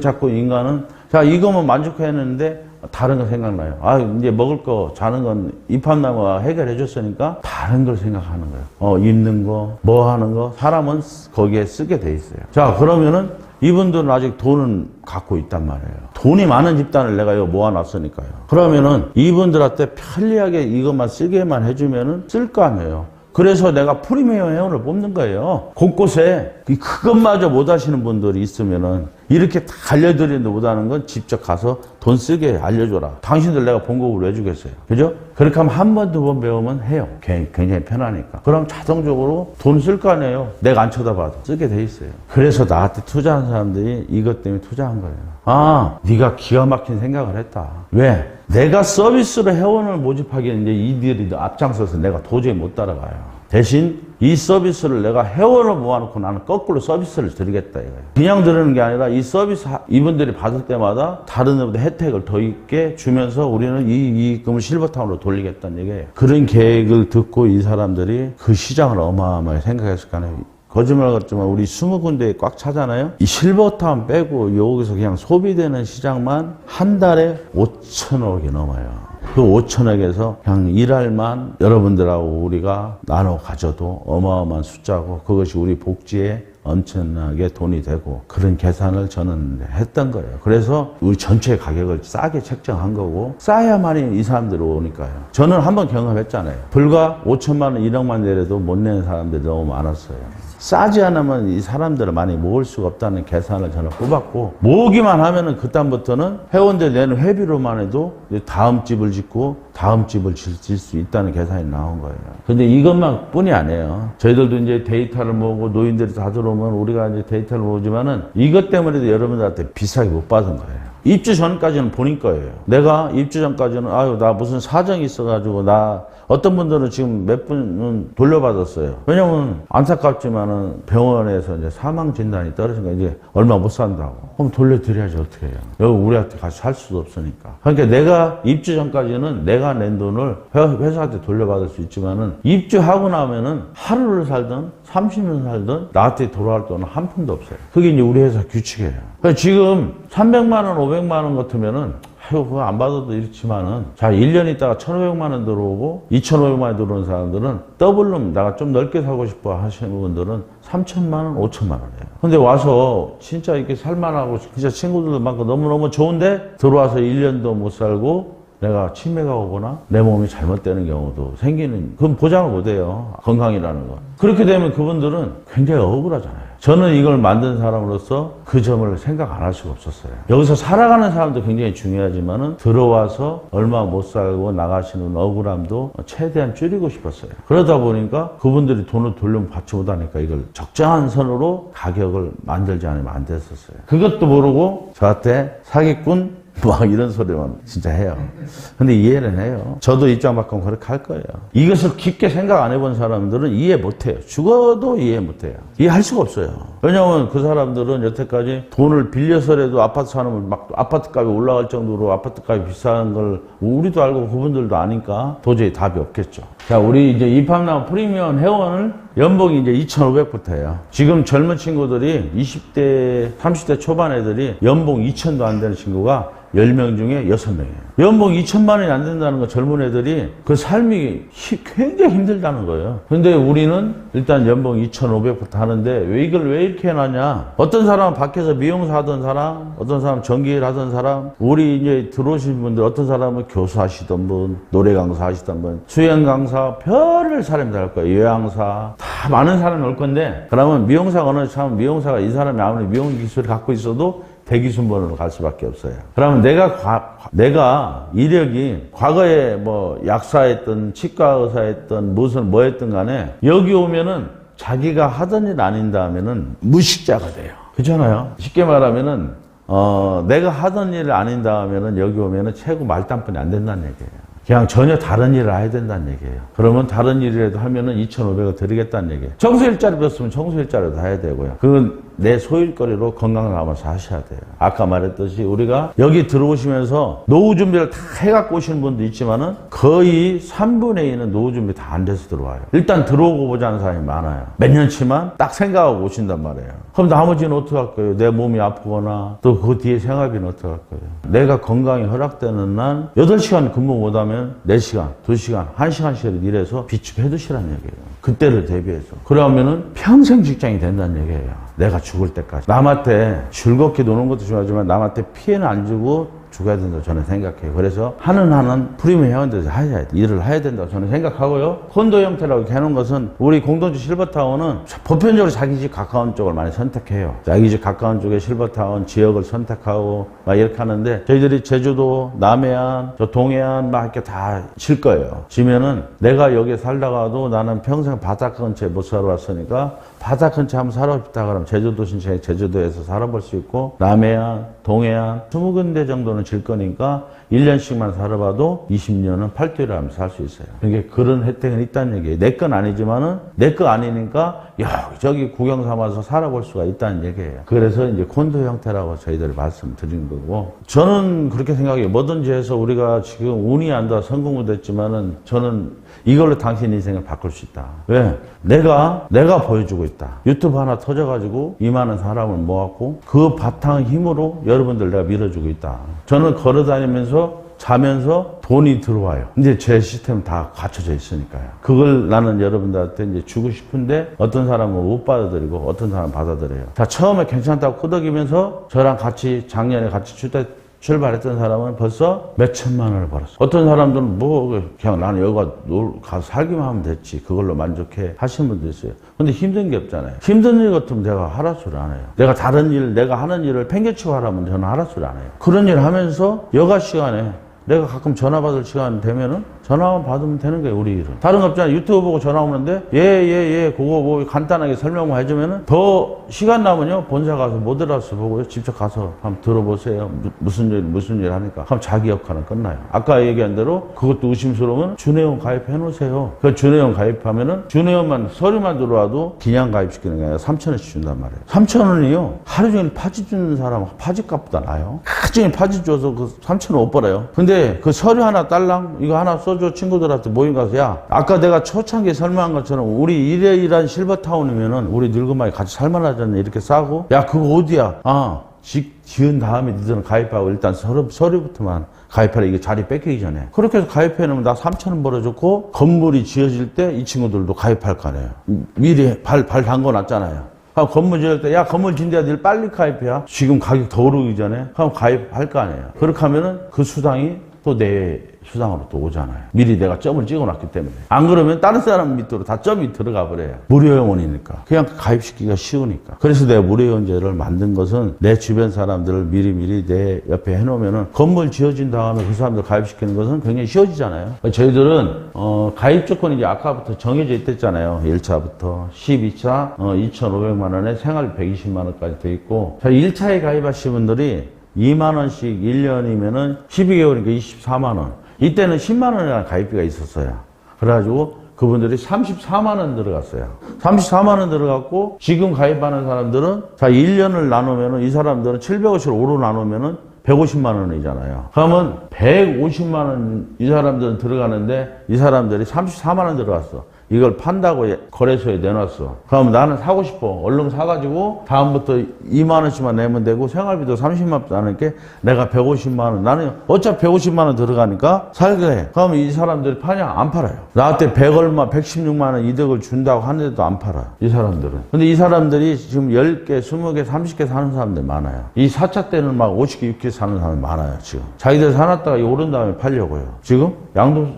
[SPEAKER 1] 자꾸 인간은, 자, 이거만 만족했는데 다른 거 생각나요. 이제 먹을 거, 자는 건 입합나무가 해결해 줬으니까 다른 걸 생각하는 거예요. 입는 거, 뭐 하는 거, 사람은 거기에 쓰게 돼 있어요. 자, 그러면은 이분들은 아직 돈은 갖고 있단 말이에요. 돈이 많은 집단을 내가 이거 모아놨으니까요. 그러면은 이분들한테 편리하게 이것만 쓰게만 해주면은 쓸 거 아니에요. 그래서 내가 프리미엄 회원을 뽑는 거예요. 곳곳에 그것마저 못 하시는 분들이 있으면은, 이렇게 다 알려드리는데 못하는 건 직접 가서 돈 쓰게 알려줘라. 당신들 내가 봉급으로 해주겠어요. 그죠? 그렇게 하면 한 번, 두 번 배우면 해요. 굉장히 편하니까. 그럼 자동적으로 돈 쓸 거 아니에요. 내가 안 쳐다봐도 쓰게 돼 있어요. 그래서 나한테 투자한 사람들이 이것 때문에 투자한 거예요. 네가 기가 막힌 생각을 했다. 왜? 내가 서비스로 회원을 모집하기에는 이제 이들이 앞장서서 내가 도저히 못 따라가요. 대신 이 서비스를 내가 회원을 모아놓고 나는 거꾸로 서비스를 드리겠다 이거예요. 그냥 드리는 게 아니라 이 서비스 이분들이 받을 때마다 다른 데보다 혜택을 더 있게 주면서 우리는 이 이익금을 실버타운으로 돌리겠다는 얘기예요. 그런 계획을 듣고 이 사람들이 그 시장을 어마어마하게 생각했을 거 아니에요. 거짓말 같지만 우리 20군데에 꽉 차잖아요. 이 실버타운 빼고 여기서 그냥 소비되는 시장만 한 달에 5천억이 넘어요. 그 5천억에서 그냥 일할만 여러분들하고 우리가 나눠 가져도 어마어마한 숫자고 그것이 우리 복지에 엄청나게 돈이 되고 그런 계산을 저는 했던 거예요. 그래서 우리 전체 가격을 싸게 책정한 거고 싸야만이 이 사람들이 오니까요. 저는 한번 경험했잖아요. 불과 5천만 원, 1억만 내려도 못 내는 사람들이 너무 많았어요. 싸지 않으면 이 사람들을 많이 모을 수가 없다는 계산을 저는 뽑았고 모으기만 하면은 그다음부터는 회원들 내는 회비로만 해도 다음 집을 짓고 다음 집을 질 수 있다는 계산이 나온 거예요. 근데 이것만 뿐이 아니에요. 저희들도 이제 데이터를 모으고 노인들이 다 들어오면 우리가 이제 데이터를 모으지만은 이것 때문에도 여러분들한테 비싸게 못 받은 거예요. 입주 전까지는 본인 거예요. 내가 입주 전까지는 아유 나 무슨 사정이 있어가지고 나 어떤 분들은 지금 몇 분은 돌려받았어요. 왜냐면 안타깝지만은 병원에서 이제 사망 진단이 떨어지니까 이제 얼마 못 산다고. 그럼 돌려드려야지 어떻게 해요. 여기 우리한테 같이 살 수도 없으니까. 그러니까 내가 입주 전까지는 내가 낸 돈을 회사한테 돌려받을 수 있지만은 입주하고 나면은 하루를 살든 30년 살든 나한테 돌아갈 돈은 한 푼도 없어요. 그게 이제 우리 회사 규칙이에요. 그러니까 지금 300만 원, 500만 원 같으면은 아유, 그거 안 받아도 이렇지만은, 자, 1년 있다가 1,500만 원 들어오고, 2,500만 원 들어오는 사람들은 더블로 내가 좀 넓게 살고 싶어 하시는 분들은 3,000만 원, 5,000만 원이에요. 근데 와서 진짜 이렇게 살만하고, 진짜 친구들도 많고 너무너무 좋은데, 들어와서 1년도 못 살고, 내가 치매가 오거나 내 몸이 잘못되는 경우도 생기는, 그건 보장을 못 해요. 건강이라는 건. 그렇게 되면 그분들은 굉장히 억울하잖아요. 저는 이걸 만든 사람으로서 그 점을 생각 안 할 수가 없었어요. 여기서 살아가는 사람도 굉장히 중요하지만은 들어와서 얼마 못 살고 나가시는 억울함도 최대한 줄이고 싶었어요. 그러다 보니까 그분들이 돈을 돌려면 받지 못하니까 이걸 적정한 선으로 가격을 만들지 않으면 안 됐었어요. 그것도 모르고 저한테 사기꾼 막 이런 소리만 진짜 해요. 근데 이해는 해요. 저도 입장 바꾸면 그렇게 할 거예요. 이것을 깊게 생각 안 해본 사람들은 이해 못 해요. 죽어도 이해 못 해요. 이해할 수가 없어요. 왜냐하면 그 사람들은 여태까지 돈을 빌려서라도 아파트 사는 막 아파트 값이 올라갈 정도로 아파트 값이 비싼 걸 우리도 알고 그분들도 아니까 도저히 답이 없겠죠. 자, 우리 이제 입학나온 프리미엄 회원을 연봉이 이제 2,500부터예요. 지금 젊은 친구들이 20대, 30대 초반 애들이 연봉 2,000도 안 되는 친구가 10명 중에 6명이에요. 연봉 2천만 원이 안 된다는 거 젊은 애들이 그 삶이 굉장히 힘들다는 거예요. 근데 우리는 일단 연봉 2,500부터 하는데 왜 이걸 왜 이렇게 해놨냐? 어떤 사람은 밖에서 미용사 하던 사람, 어떤 사람은 전기일 하던 사람, 우리 이제 들어오신 분들 어떤 사람은 교수 하시던 분, 노래 강사 하시던 분, 수영 강사, 별을 사람이 다 할 거예요. 요양사, 다 많은 사람이 올 건데 그러면 미용사가 어느 참 미용사가 이 사람이 아무리 미용 기술을 갖고 있어도 대기순번으로 갈 수밖에 없어요. 그러면 내가 이력이 과거에 뭐 약사했던 치과 의사했던 무슨 뭐 했던 간에 여기 오면은 자기가 하던 일 아닌다 하면은 무식자가 돼요. 그렇잖아요. 쉽게 말하면은 내가 하던 일을 아닌다 하면은 여기 오면은 최고 말단뿐이 안 된다는 얘기예요. 그냥 전혀 다른 일을 해야 된다는 얘기예요. 그러면 다른 일이라도 하면은 2,500을 드리겠다는 얘기예요. 청소일자리 배웠으면 청소일자리도 해야 되고요. 그건 내 소일거리로 건강을 남아서 하셔야 돼요. 아까 말했듯이 우리가 여기 들어오시면서 노후 준비를 다 해갖고 오시는 분도 있지만은 거의 3분의 2는 노후 준비 다 안 돼서 들어와요. 일단 들어오고 보자는 사람이 많아요. 몇 년치만 딱 생각하고 오신단 말이에요. 그럼 나머지는 어떡할 거예요? 내 몸이 아프거나 또 그 뒤에 생활비는 어떡할 거예요? 내가 건강이 허락되는 날 8시간 근무 못하면 4시간, 2시간, 1시간씩을 일해서 비축해 두시라는 얘기예요. 그때를 대비해서. 그러면은 평생 직장이 된다는 얘기예요. 내가 죽을 때까지. 남한테 즐겁게 노는 것도 중요하지만 남한테 피해는 안 주고 죽어야 된다고 저는 생각해요. 그래서 하는 프리미엄 회원들이 일을 해야 된다고 저는 생각하고요. 콘도 형태라고 해놓은 것은 우리 공동주 실버타운은 보편적으로 자기 집 가까운 쪽을 많이 선택해요. 자기 집 가까운 쪽에 실버타운 지역을 선택하고 막 이렇게 하는데 저희들이 제주도, 남해안, 저 동해안 막 이렇게 다 질 거예요. 지면은 내가 여기에 살다가도 나는 평생 바다 근처에 못 살아왔으니까 바다 근처에 한번 살아보고 싶다 그러면 제주도 신청해 제주도에서 살아볼 수 있고 남해안, 동해안 20군데 정도는 질 거니까 1년씩만 살아봐도 20년은 팔도일을 하면서 살 수 있어요. 그러니까 그런 혜택은 있다는 얘기예요. 내 건 아니지만은 내 거 아니니까 여기저기 구경 삼아서 살아볼 수가 있다는 얘기예요. 그래서 이제 콘도 형태라고 저희들이 말씀드린 거고, 저는 그렇게 생각해요. 뭐든지 해서 우리가 지금 운이 안 닿아 성공 못했지만은 저는 이걸로 당신 인생을 바꿀 수 있다. 왜? 내가 보여주고 있다. 유튜브 하나 터져가지고 2만원 사람을 모았고 그 바탕 힘으로 여러분들 내가 밀어주고 있다. 저는 걸어다니면서 자면서 돈이 들어와요. 근데 제 시스템은 다 갖춰져 있으니까요. 그걸 나는 여러분들한테 이제 주고 싶은데 어떤 사람은 못 받아들이고 어떤 사람은 받아들여요. 자, 처음에 괜찮다고 끄덕이면서 저랑 같이 작년에 같이 출발했던 사람은 벌써 몇 천만 원을 벌었어. 어떤 사람들은 뭐 그냥 나는 여기 가서 살기만 하면 됐지. 그걸로 만족해 하시는 분도 있어요. 근데 힘든 게 없잖아요. 힘든 일 같으면 내가 하라 소리 안 해요. 내가 다른 일, 내가 하는 일을 팽개치고 하라면 저는 하라 소리 안 해요. 그런 일 하면서 여가 시간에 내가 가끔 전화 받을 시간 되면은 전화만 받으면 되는 거예요, 우리 일은. 다른 거 없잖아요. 유튜브 보고 전화 오는데, 그거 뭐 간단하게 설명만 해주면은 더 시간 나면요, 본사 가서 모델하우스 보고요, 직접 가서 한번 들어보세요. 무슨 일 하니까. 그럼 자기 역할은 끝나요. 아까 얘기한 대로 그것도 의심스러우면 준회원 가입해 놓으세요. 그 준회원 가입하면은 준회원만 서류만 들어와도 기냥 가입시키는 게 아니라 3,000원씩 준단 말이에요. 3,000원이요, 하루 종일 파지 주는 사람 파지값보다 나요. 하루 종일 파지 줘서 그 3,000원 못 벌어요. 근데 그 서류 하나 딸랑, 이거 하나 써줘 친구들한테 모임 가서, 야, 아까 내가 초창기에 설명한 것처럼 우리 이래이란 실버타운이면은 우리 늙은마이 같이 살만하잖아. 이렇게 싸고, 야, 그거 어디야? 지은 다음에 니들은 가입하고 일단 서류부터만 가입하라. 이게 자리 뺏기기 전에. 그렇게 해서 가입해 놓으면 나 3,000원 벌어줬고, 건물이 지어질 때 이 친구들도 가입할 거 아니에요. 미리 발 담궈 놨잖아요. 건물 지을 때, 야, 건물 진대야 늘 빨리 가입해야. 지금 가격 더 오르기 전에. 그럼 가입할 거 아니에요. 그렇게 하면은 그 수당이 또 내 수당으로 또 오잖아요. 미리 내가 점을 찍어놨기 때문에. 안 그러면 다른 사람 밑으로 다 점이 들어가 버려요. 무료회원이니까. 그냥 가입시키기가 쉬우니까. 그래서 내가 무료회원제를 만든 것은 내 주변 사람들을 미리 내 옆에 해놓으면은 건물 지어진 다음에 그 사람들 가입시키는 것은 굉장히 쉬워지잖아요. 저희들은 가입 조건이 이제 아까부터 정해져 있댔잖아요. 1차부터 12차 2,500만 원에 생활 120만 원까지 돼 있고, 1차에 가입하신 분들이 2만 원씩 1년이면은 12개월이니까 24만 원. 이때는 10만 원이라는 가입비가 있었어요. 그래가지고 그분들이 34만 원 들어갔어요. 34만 원 들어갔고, 지금 가입하는 사람들은 1년을 나누면은, 이 사람들은 750을 5로 나누면은 150만 원이잖아요. 그러면 150만 원 이 사람들은 들어가는데, 이 사람들이 34만 원 들어갔어. 이걸 판다고 거래소에 내놨어. 그럼 나는 사고 싶어. 얼른 사가지고 다음부터 2만 원씩만 내면 되고 생활비도 30만 원 나는게 내가 150만 원. 나는 어차피 150만 원 들어가니까 살게 해. 그럼 이 사람들이 파냐? 안 팔아요. 나한테 100얼마, 116만 원 이득을 준다고 하는데도 안 팔아요. 이 사람들은. 근데 이 사람들이 지금 10개, 20개, 30개 사는 사람들 많아요. 이 4차 때는 막 50개, 60개 사는 사람 많아요, 지금. 자기들 사놨다가 오른 다음에 팔려고요. 지금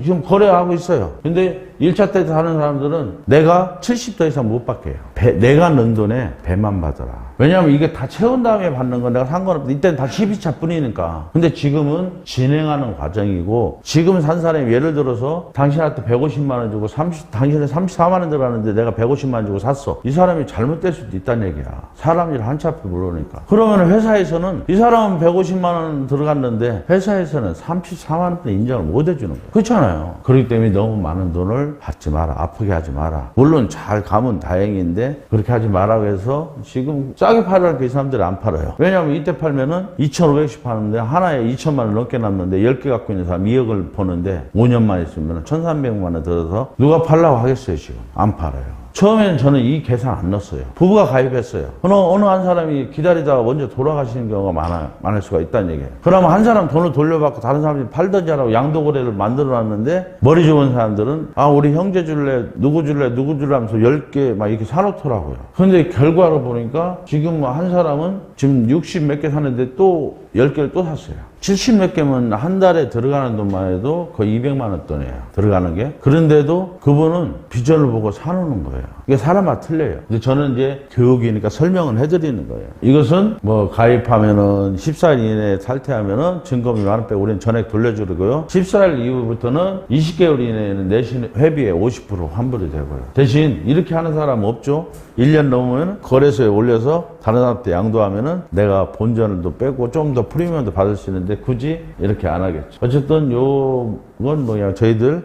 [SPEAKER 1] 지금 거래하고 있어요. 근데 1차 때 사는 사람들은 내가 70더 이상 못 받게 해요. 내가 넣은 돈에 배만 받아라. 왜냐하면 이게 다 채운 다음에 받는 건 내가 상관없어. 이때는 다 12차 뿐이니까. 근데 지금은 진행하는 과정이고, 지금 산 사람이 예를 들어서 당신한테 150만 원 주고 당신은 34만 원 들어가는데 내가 150만 원 주고 샀어. 이 사람이 잘못될 수도 있다는 얘기야. 사람 일 한치 앞에 모르니까. 그러면 회사에서는 이 사람은 150만 원 들어갔는데 회사에서는 34만 원대 인정을 못 해주는 거예요. 그렇잖아요. 그렇기 때문에 너무 많은 돈을 받지 마라. 아프게 하지 마라. 물론 잘 가면 다행인데 그렇게 하지 마라고 해서 지금 싸게 팔으니까 이 사람들이 안 팔아요. 왜냐하면 이때 팔면은 2,500씩 파는데 하나에 2천만 원 넘게 남는데 10개 갖고 있는 사람 2억을 버는데 5년만 있으면 1,300만 원 들어서 누가 팔라고 하겠어요. 지금 안 팔아요. 처음에는 저는 이 계산 안 넣었어요. 부부가 가입했어요. 어느 한 사람이 기다리다가 먼저 돌아가시는 경우가 많을 수가 있다는 얘기예요. 그러면 한 사람 돈을 돌려받고 다른 사람들이 팔던지 하라고 양도거래를 만들어 놨는데, 머리 좋은 사람들은 우리 형제 줄래, 누구 줄래 하면서 10개 막 이렇게 사놓더라고요. 근데 결과로 보니까 지금 한 사람은 지금 60 몇 개 사는데 또 10개를 또 샀어요. 70 몇 개면 한 달에 들어가는 돈만 해도 거의 200만 원 돈이에요. 들어가는 게. 그런데도 그분은 비전을 보고 사놓는 거예요. 이게 사람마다 틀려요. 근데 저는 이제 교육이니까 설명을 해드리는 거예요. 이것은 뭐 가입하면은 14일 이내에 탈퇴하면은 증거비 10,000원 빼고 우리는 전액 돌려주고요. 14일 이후부터는 20개월 이내에는 내신 회비에 50% 환불이 되고요. 대신 이렇게 하는 사람 없죠? 1년 넘으면 거래소에 올려서 다른 사람한테 양도하면은 내가 본전도 빼고 좀 더 프리미엄도 받을 수 있는데 굳이 이렇게 안 하겠죠. 어쨌든 요건 뭐냐, 저희들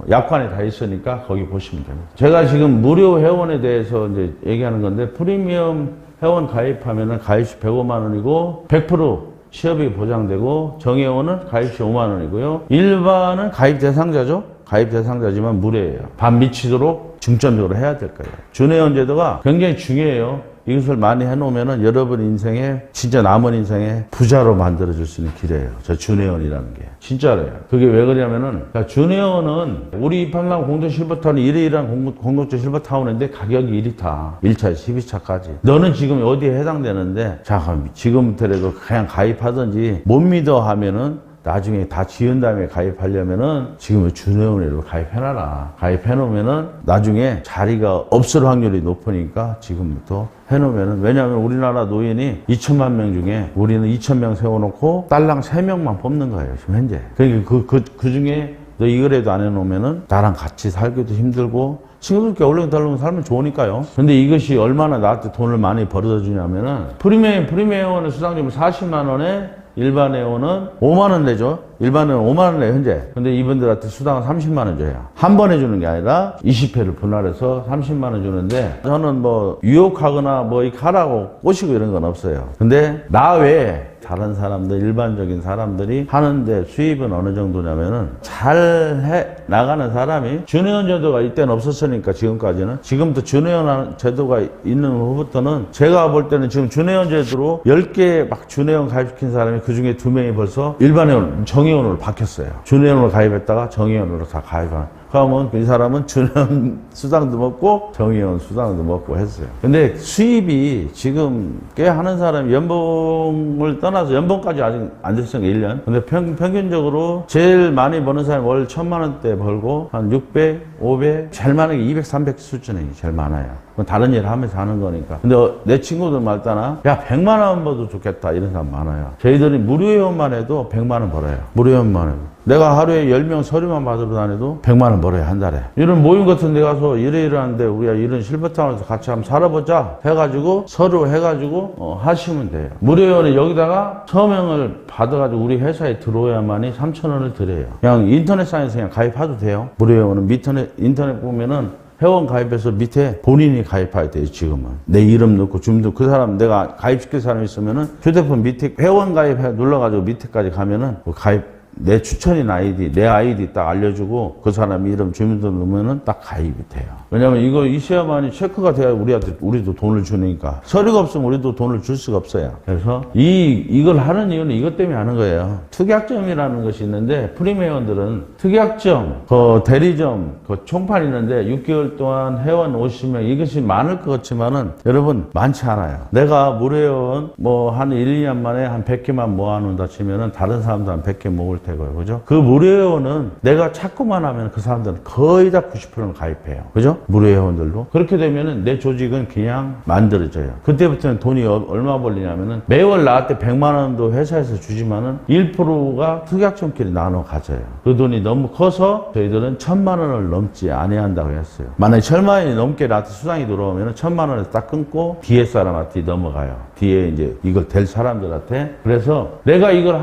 [SPEAKER 1] 약관에 다 있으니까 거기 보시면 됩니다. 제가 지금 무료 회원에 대해서 이제 얘기하는 건데 프리미엄 회원 가입하면은 가입시 105만 원이고 100% 취업이 보장되고 정회원은 가입시 5만 원이고요. 일반은 가입 대상자죠. 가입 대상자지만 무료예요. 반 미치도록 중점적으로 해야 될 거예요. 준회원 제도가 굉장히 중요해요. 이것을 많이 해놓으면은 여러분 인생에 진짜 남은 인생에 부자로 만들어줄 수 있는 길이에요. 저 준회원이라는 게 진짜로요. 그게 왜 그러냐면은 준회원은 우리 입학랑 공동 실버타운이 1회1한 공동체 실버타운인데 가격이 1위타 1차 12차까지 너는 지금 어디에 해당되는데 자 지금부터라도 그냥 가입하든지 못 믿어 하면은 나중에 다 지은 다음에 가입하려면은 지금 준회원으로 가입해놔라. 가입해놓으면은 나중에 자리가 없을 확률이 높으니까 지금부터 해놓으면은 왜냐하면 우리나라 노인이 2천만 명 중에 우리는 2,000명 세워놓고 딸랑 3명만 뽑는 거예요. 지금 현재. 그러니까 그 중에 너 이거라도 안 해놓으면은 나랑 같이 살기도 힘들고 친구들끼리 얼렁덜렁 살면 좋으니까요. 근데 이것이 얼마나 나한테 돈을 많이 벌어다 주냐면은 프리미엄 수당료는 40만 원에 일반 회원은 5만 원 내죠. 일반 회원은 5만 원 내요, 현재. 근데 이분들한테 수당은 30만 원 줘요. 한 번에 주는 게 아니라 20회를 분할해서 30만 원 주는데 저는 뭐 유혹하거나 뭐 이 가라고 꼬시고 이런 건 없어요. 근데 나 외에 다른 사람들, 일반적인 사람들이 하는데 수입은 어느 정도냐면은 잘 해 나가는 사람이 준회원 제도가 이때는 없었으니까 지금까지는 지금부터 준회원 제도가 있는 후부터는 제가 볼 때는 지금 준회원 제도로 10개 막 준회원 가입시킨 사람이 그 중에 2명이 벌써 일반 회원, 정회원으로 바뀌었어요. 준회원으로 가입했다가 정회원으로 다 가입한. 그러면 이 사람은 준회원 수당도 먹고 정회원 수당도 먹고 했어요. 근데 수입이 지금 꽤 하는 사람이 연봉을 떠나서 연봉까지 아직 안 됐으니까 1년. 근데 평균적으로 제일 많이 버는 사람이 월 1,000만 원대 벌고 한 600, 500, 제일 많은 게 200, 300 수준이 제일 많아요. 다른 일을 하면서 하는 거니까. 근데 내 친구들 말따나 야 100만 원 벌어도 좋겠다 이런 사람 많아요. 저희들이 무료회원만 해도 100만 원 벌어요. 무료회원만 해도. 내가 하루에 10명 서류만 받으러 다녀도 100만 원 벌어요, 한 달에. 이런 모임 같은 데 가서 일을 하는데 우리가 이런 실버타운에서 같이 한번 살아보자 해가지고 서류 해가지고 하시면 돼요. 무료회원은 여기다가 서명을 받아가지고 우리 회사에 들어오야만이 3,000원을 드려요. 그냥 인터넷상에서 그냥 가입해도 돼요. 무료회원은 인터넷 보면은 회원 가입해서 밑에 본인이 가입해야 돼요, 지금은. 내 이름 넣고 주민등 그 사람 내가 가입시킬 사람이 있으면은 휴대폰 밑에 회원 가입해 눌러가지고 밑에까지 가면은 그 가입 내 추천인 아이디, 내 아이디 딱 알려주고 그 사람 이름 주민등록 넣으면은 딱 가입이 돼요. 왜냐면 이거 있어야만이 체크가 돼야 우리도 돈을 주니까. 서류가 없으면 우리도 돈을 줄 수가 없어요. 그래서 이걸 하는 이유는 이것 때문에 하는 거예요. 특약점이라는 것이 있는데 프리미엄들은 특약점, 대리점, 총판 있는데 6개월 동안 회원 50명 이것이 많을 것 같지만은 여러분 많지 않아요. 내가 무료회원 뭐 한 1, 2년 만에 한 100개만 모아놓는다 치면은 다른 사람도 한 100개 모을 테고요. 그죠? 그 무료회원은 내가 찾고만 하면 그 사람들은 거의 다 90%는 가입해요. 그죠? 무료회원들도. 그렇게 되면은 내 조직은 그냥 만들어져요. 그때부터는 돈이 얼마 벌리냐면은 매월 나한테 100만 원도 회사에서 주지만은 1%가 특약점끼리 나눠 가져요. 그 돈이 너무 커서 저희들은 1,000만 원을 넘지 아니한다고 했어요. 만약에 1,000만 원이 넘게 나한테 수당이 들어오면은 1,000만 원에서 딱 끊고 뒤에 사람한테 넘어가요. 뒤에 이제 이걸 될 사람들한테. 그래서 내가 이걸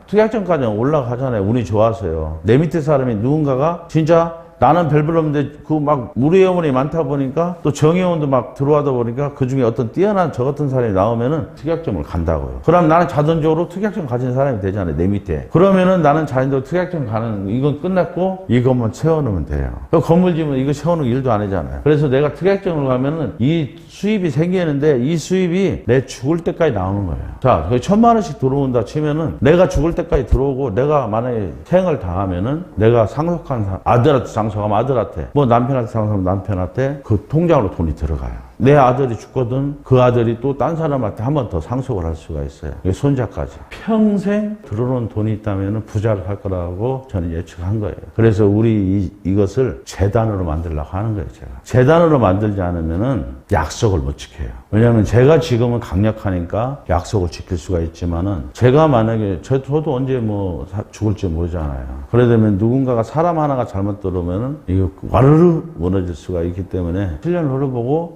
[SPEAKER 1] 특약점까지 올라가잖아요. 운이 좋아서요. 내 밑에 사람이 누군가가 진짜 나는 별별 없는데 그 막 무료회원이 많다 보니까 또 정회원도 막 들어와다 보니까 그 중에 어떤 뛰어난 저 같은 사람이 나오면은 특약점을 간다고요. 그럼 나는 자동적으로 특약점 가진 사람이 되잖아요. 내 밑에. 그러면은 나는 자연적으로 특약점 가는 이건 끝났고 이것만 채워놓으면 돼요. 건물 지면 이거 채워놓는 일도 아니잖아요. 그래서 내가 특약점을 가면은 이 수입이 생기는데 이 수입이 내 죽을 때까지 나오는 거예요. 자, 1,000만 원씩 들어온다 치면은 내가 죽을 때까지 들어오고 내가 만약에 생을 당하면은 내가 상속한 아들한테 상속하면 아들한테 뭐 남편한테 상속하면 남편한테 그 통장으로 돈이 들어가요. 내 아들이 죽거든 그 아들이 또 딴 사람한테 한 번 더 상속을 할 수가 있어요. 손자까지. 평생 들어오는 돈이 있다면 부자를 할 거라고 저는 예측한 거예요. 그래서 우리 이것을 재단으로 만들려고 하는 거예요. 제가. 재단으로 만들지 않으면은 약속을 못 지켜요. 왜냐하면 제가 지금은 강력하니까 약속을 지킬 수가 있지만은 제가 만약에 저도 언제 뭐 죽을지 모르잖아요. 그래 되면 누군가가 사람 하나가 잘못 들어오면은 이거 와르르 무너질 수가 있기 때문에 7년 흘러보고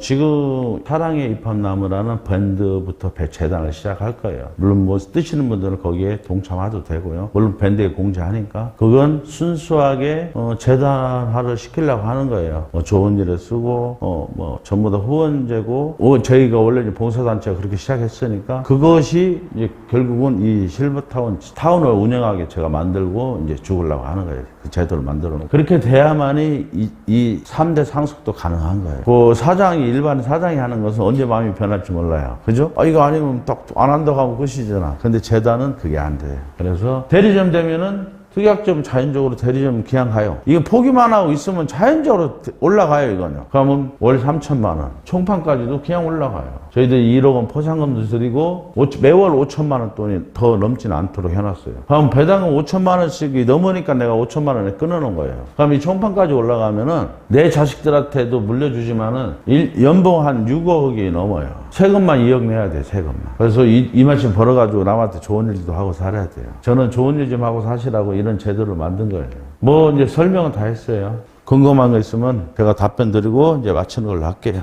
[SPEAKER 1] 지금 사랑의 입합나무라는 밴드부터 재단을 시작할 거예요. 물론 뭐 뜨시는 분들은 거기에 동참해도 되고요. 물론 밴드에 공지하니까 그건 순수하게 재단화를 시키려고 하는 거예요. 좋은 일에 쓰고 뭐 전부 다 후원제고 저희가 원래 이제 봉사단체가 그렇게 시작했으니까 그것이 이제 결국은 이 실버타운을 운영하게 제가 만들고 이제 죽으려고 하는 거예요. 그 제도를 만들어 놓고 그렇게 돼야만이 이 3대 상속도 가능한 거예요. 그 사장이 일반 사장이 하는 것은 언제 마음이 변할지 몰라요. 그죠? 이거 아니면 딱 안 한다고 하면 끝이잖아. 근데 재단은 그게 안 돼요. 그래서 대리점 되면은 특약점 자연적으로 대리점 그냥 가요. 이거 포기만 하고 있으면 자연적으로 올라가요, 이거는. 그러면 월 3천만 원. 총판까지도 그냥 올라가요. 저희들이 1억 원 포상금도 드리고 매월 5천만 원 돈이 더 넘지는 않도록 해놨어요. 그럼 배당금 5천만 원씩이 넘으니까 내가 5천만 원에 끊어놓은 거예요. 그럼 이 총판까지 올라가면은 내 자식들한테도 물려주지만은 연봉 한 6억이 넘어요. 세금만 2억 내야 돼, 세금만. 그래서 이만큼 벌어가지고 남한테 좋은 일도 하고 살아야 돼요. 저는 좋은 일 좀 하고 사시라고 이런 제도를 만든 거예요. 뭐 이제 설명은 다 했어요. 궁금한 거 있으면 제가 답변 드리고 이제 마치는 걸로 할게요.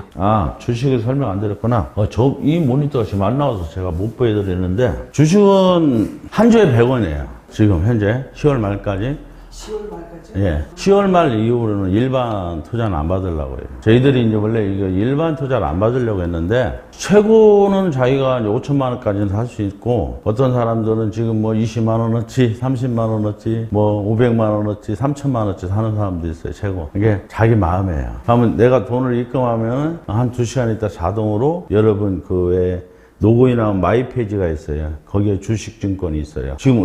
[SPEAKER 1] 주식을 설명 안 드렸구나. 이 모니터가 지금 안 나와서 제가 못 보여드리는데 주식은 한 주에 100원이에요. 지금 현재 10월 말까지.
[SPEAKER 2] 10월 말까지?
[SPEAKER 1] 예. 10월 말 이후로는 일반 투자는 안 받으려고 해요. 저희들이 이제 원래 이거 일반 투자를 안 받으려고 했는데, 최고는 자기가 이제 5천만 원까지는 살 수 있고, 어떤 사람들은 지금 뭐 20만 원어치, 30만 원어치, 뭐 500만 원어치, 3천만 원어치 사는 사람도 있어요, 최고. 이게 자기 마음이에요. 그러면 내가 돈을 입금하면 한 2시간 있다 자동으로 여러분 그 외에 로그인하면 마이 페이지가 있어요. 거기에 주식증권이 있어요. 지금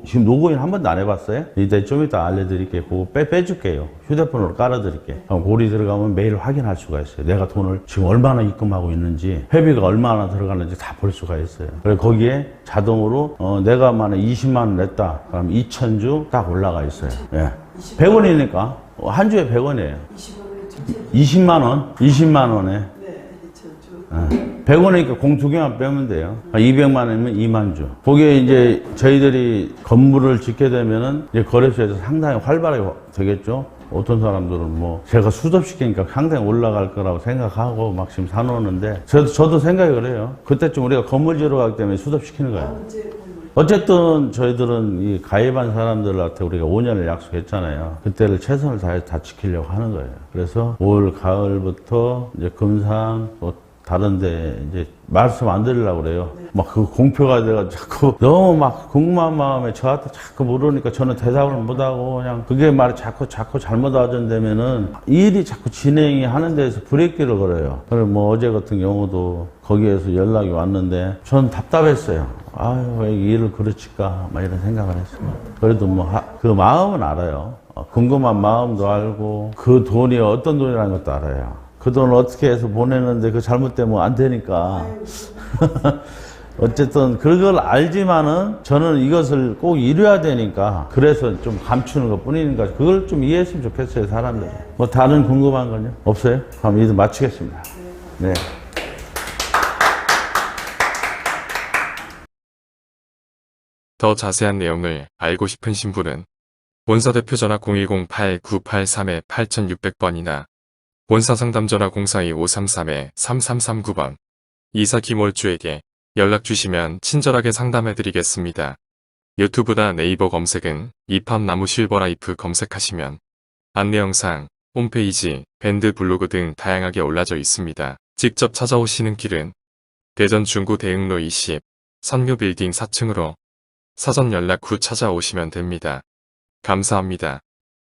[SPEAKER 1] 지금 로그인 한 번도 안 해봤어요? 좀 이따 알려드릴게요. 그거 빼줄게요. 휴대폰으로 깔아드릴게요. 그럼 거기 들어가면 매일 확인할 수가 있어요. 내가 돈을 지금 얼마나 입금하고 있는지, 회비가 얼마나 들어가는지 다 볼 수가 있어요. 그래서 거기에 자동으로 내가 만에 20만 원 냈다. 그럼 2,000주 딱 올라가 있어요. 예. 100원이니까 한 주에 100원이에요. 20만 원, 20만 원에.
[SPEAKER 2] 네, 2,000주.
[SPEAKER 1] 100원이니까 공 2개만 빼면 돼요. 200만 원이면 2만 주. 거기에 이제 저희들이 건물을 짓게 되면은 이제 거래소에서 상당히 활발하게 되겠죠. 어떤 사람들은 뭐 제가 수습시키니까 상당히 올라갈 거라고 생각하고 막 지금 사놓는데 저도 생각이 그래요. 그때쯤 우리가 건물 지으러 가기 때문에 수습시키는 거예요. 어쨌든 저희들은 이 가입한 사람들한테 우리가 5년을 약속했잖아요. 그때를 최선을 다해서 다 지키려고 하는 거예요. 그래서 올 가을부터 이제 금상 다른데 이제 말씀 안 드리려고 그래요. 막 그 공표가 돼가지고 자꾸 너무 막 궁금한 마음에 저한테 자꾸 물으니까 저는 대답을 못하고 그냥 그게 말이 자꾸 잘못 와전되면은 일이 자꾸 진행이 하는 데에서 브레이크를 걸어요. 그리고 뭐 어제 같은 경우도 거기에서 연락이 왔는데 저는 답답했어요. 아유, 왜 일을 그르칠까? 막 이런 생각을 했어요. 그래도 뭐 그 마음은 알아요. 궁금한 마음도 알고 그 돈이 어떤 돈이라는 것도 알아요. 그 돈을 어떻게 해서 보내는데 그 잘못되면 안 되니까. 어쨌든 그걸 알지만은 저는 이것을 꼭 이뤄야 되니까 그래서 좀 감추는 것 뿐이니까 그걸 좀 이해했으면 좋겠어요, 사람들. 뭐 다른 궁금한 건요? 없어요? 그럼 이제 마치겠습니다. 네.
[SPEAKER 3] 더 자세한 내용을 알고 싶으신 분은 본사대표 전화 010-8983-8600번이나 본사상담전화 042-533-3339번 이사 김월주에게 연락주시면 친절하게 상담해드리겠습니다. 유튜브나 네이버 검색은 입합나무 실버라이프 검색하시면 안내 영상, 홈페이지, 밴드 블로그 등 다양하게 올라져 있습니다. 직접 찾아오시는 길은 대전 중구 대흥로 20, 선묘빌딩 4층으로 사전 연락 후 찾아오시면 됩니다. 감사합니다.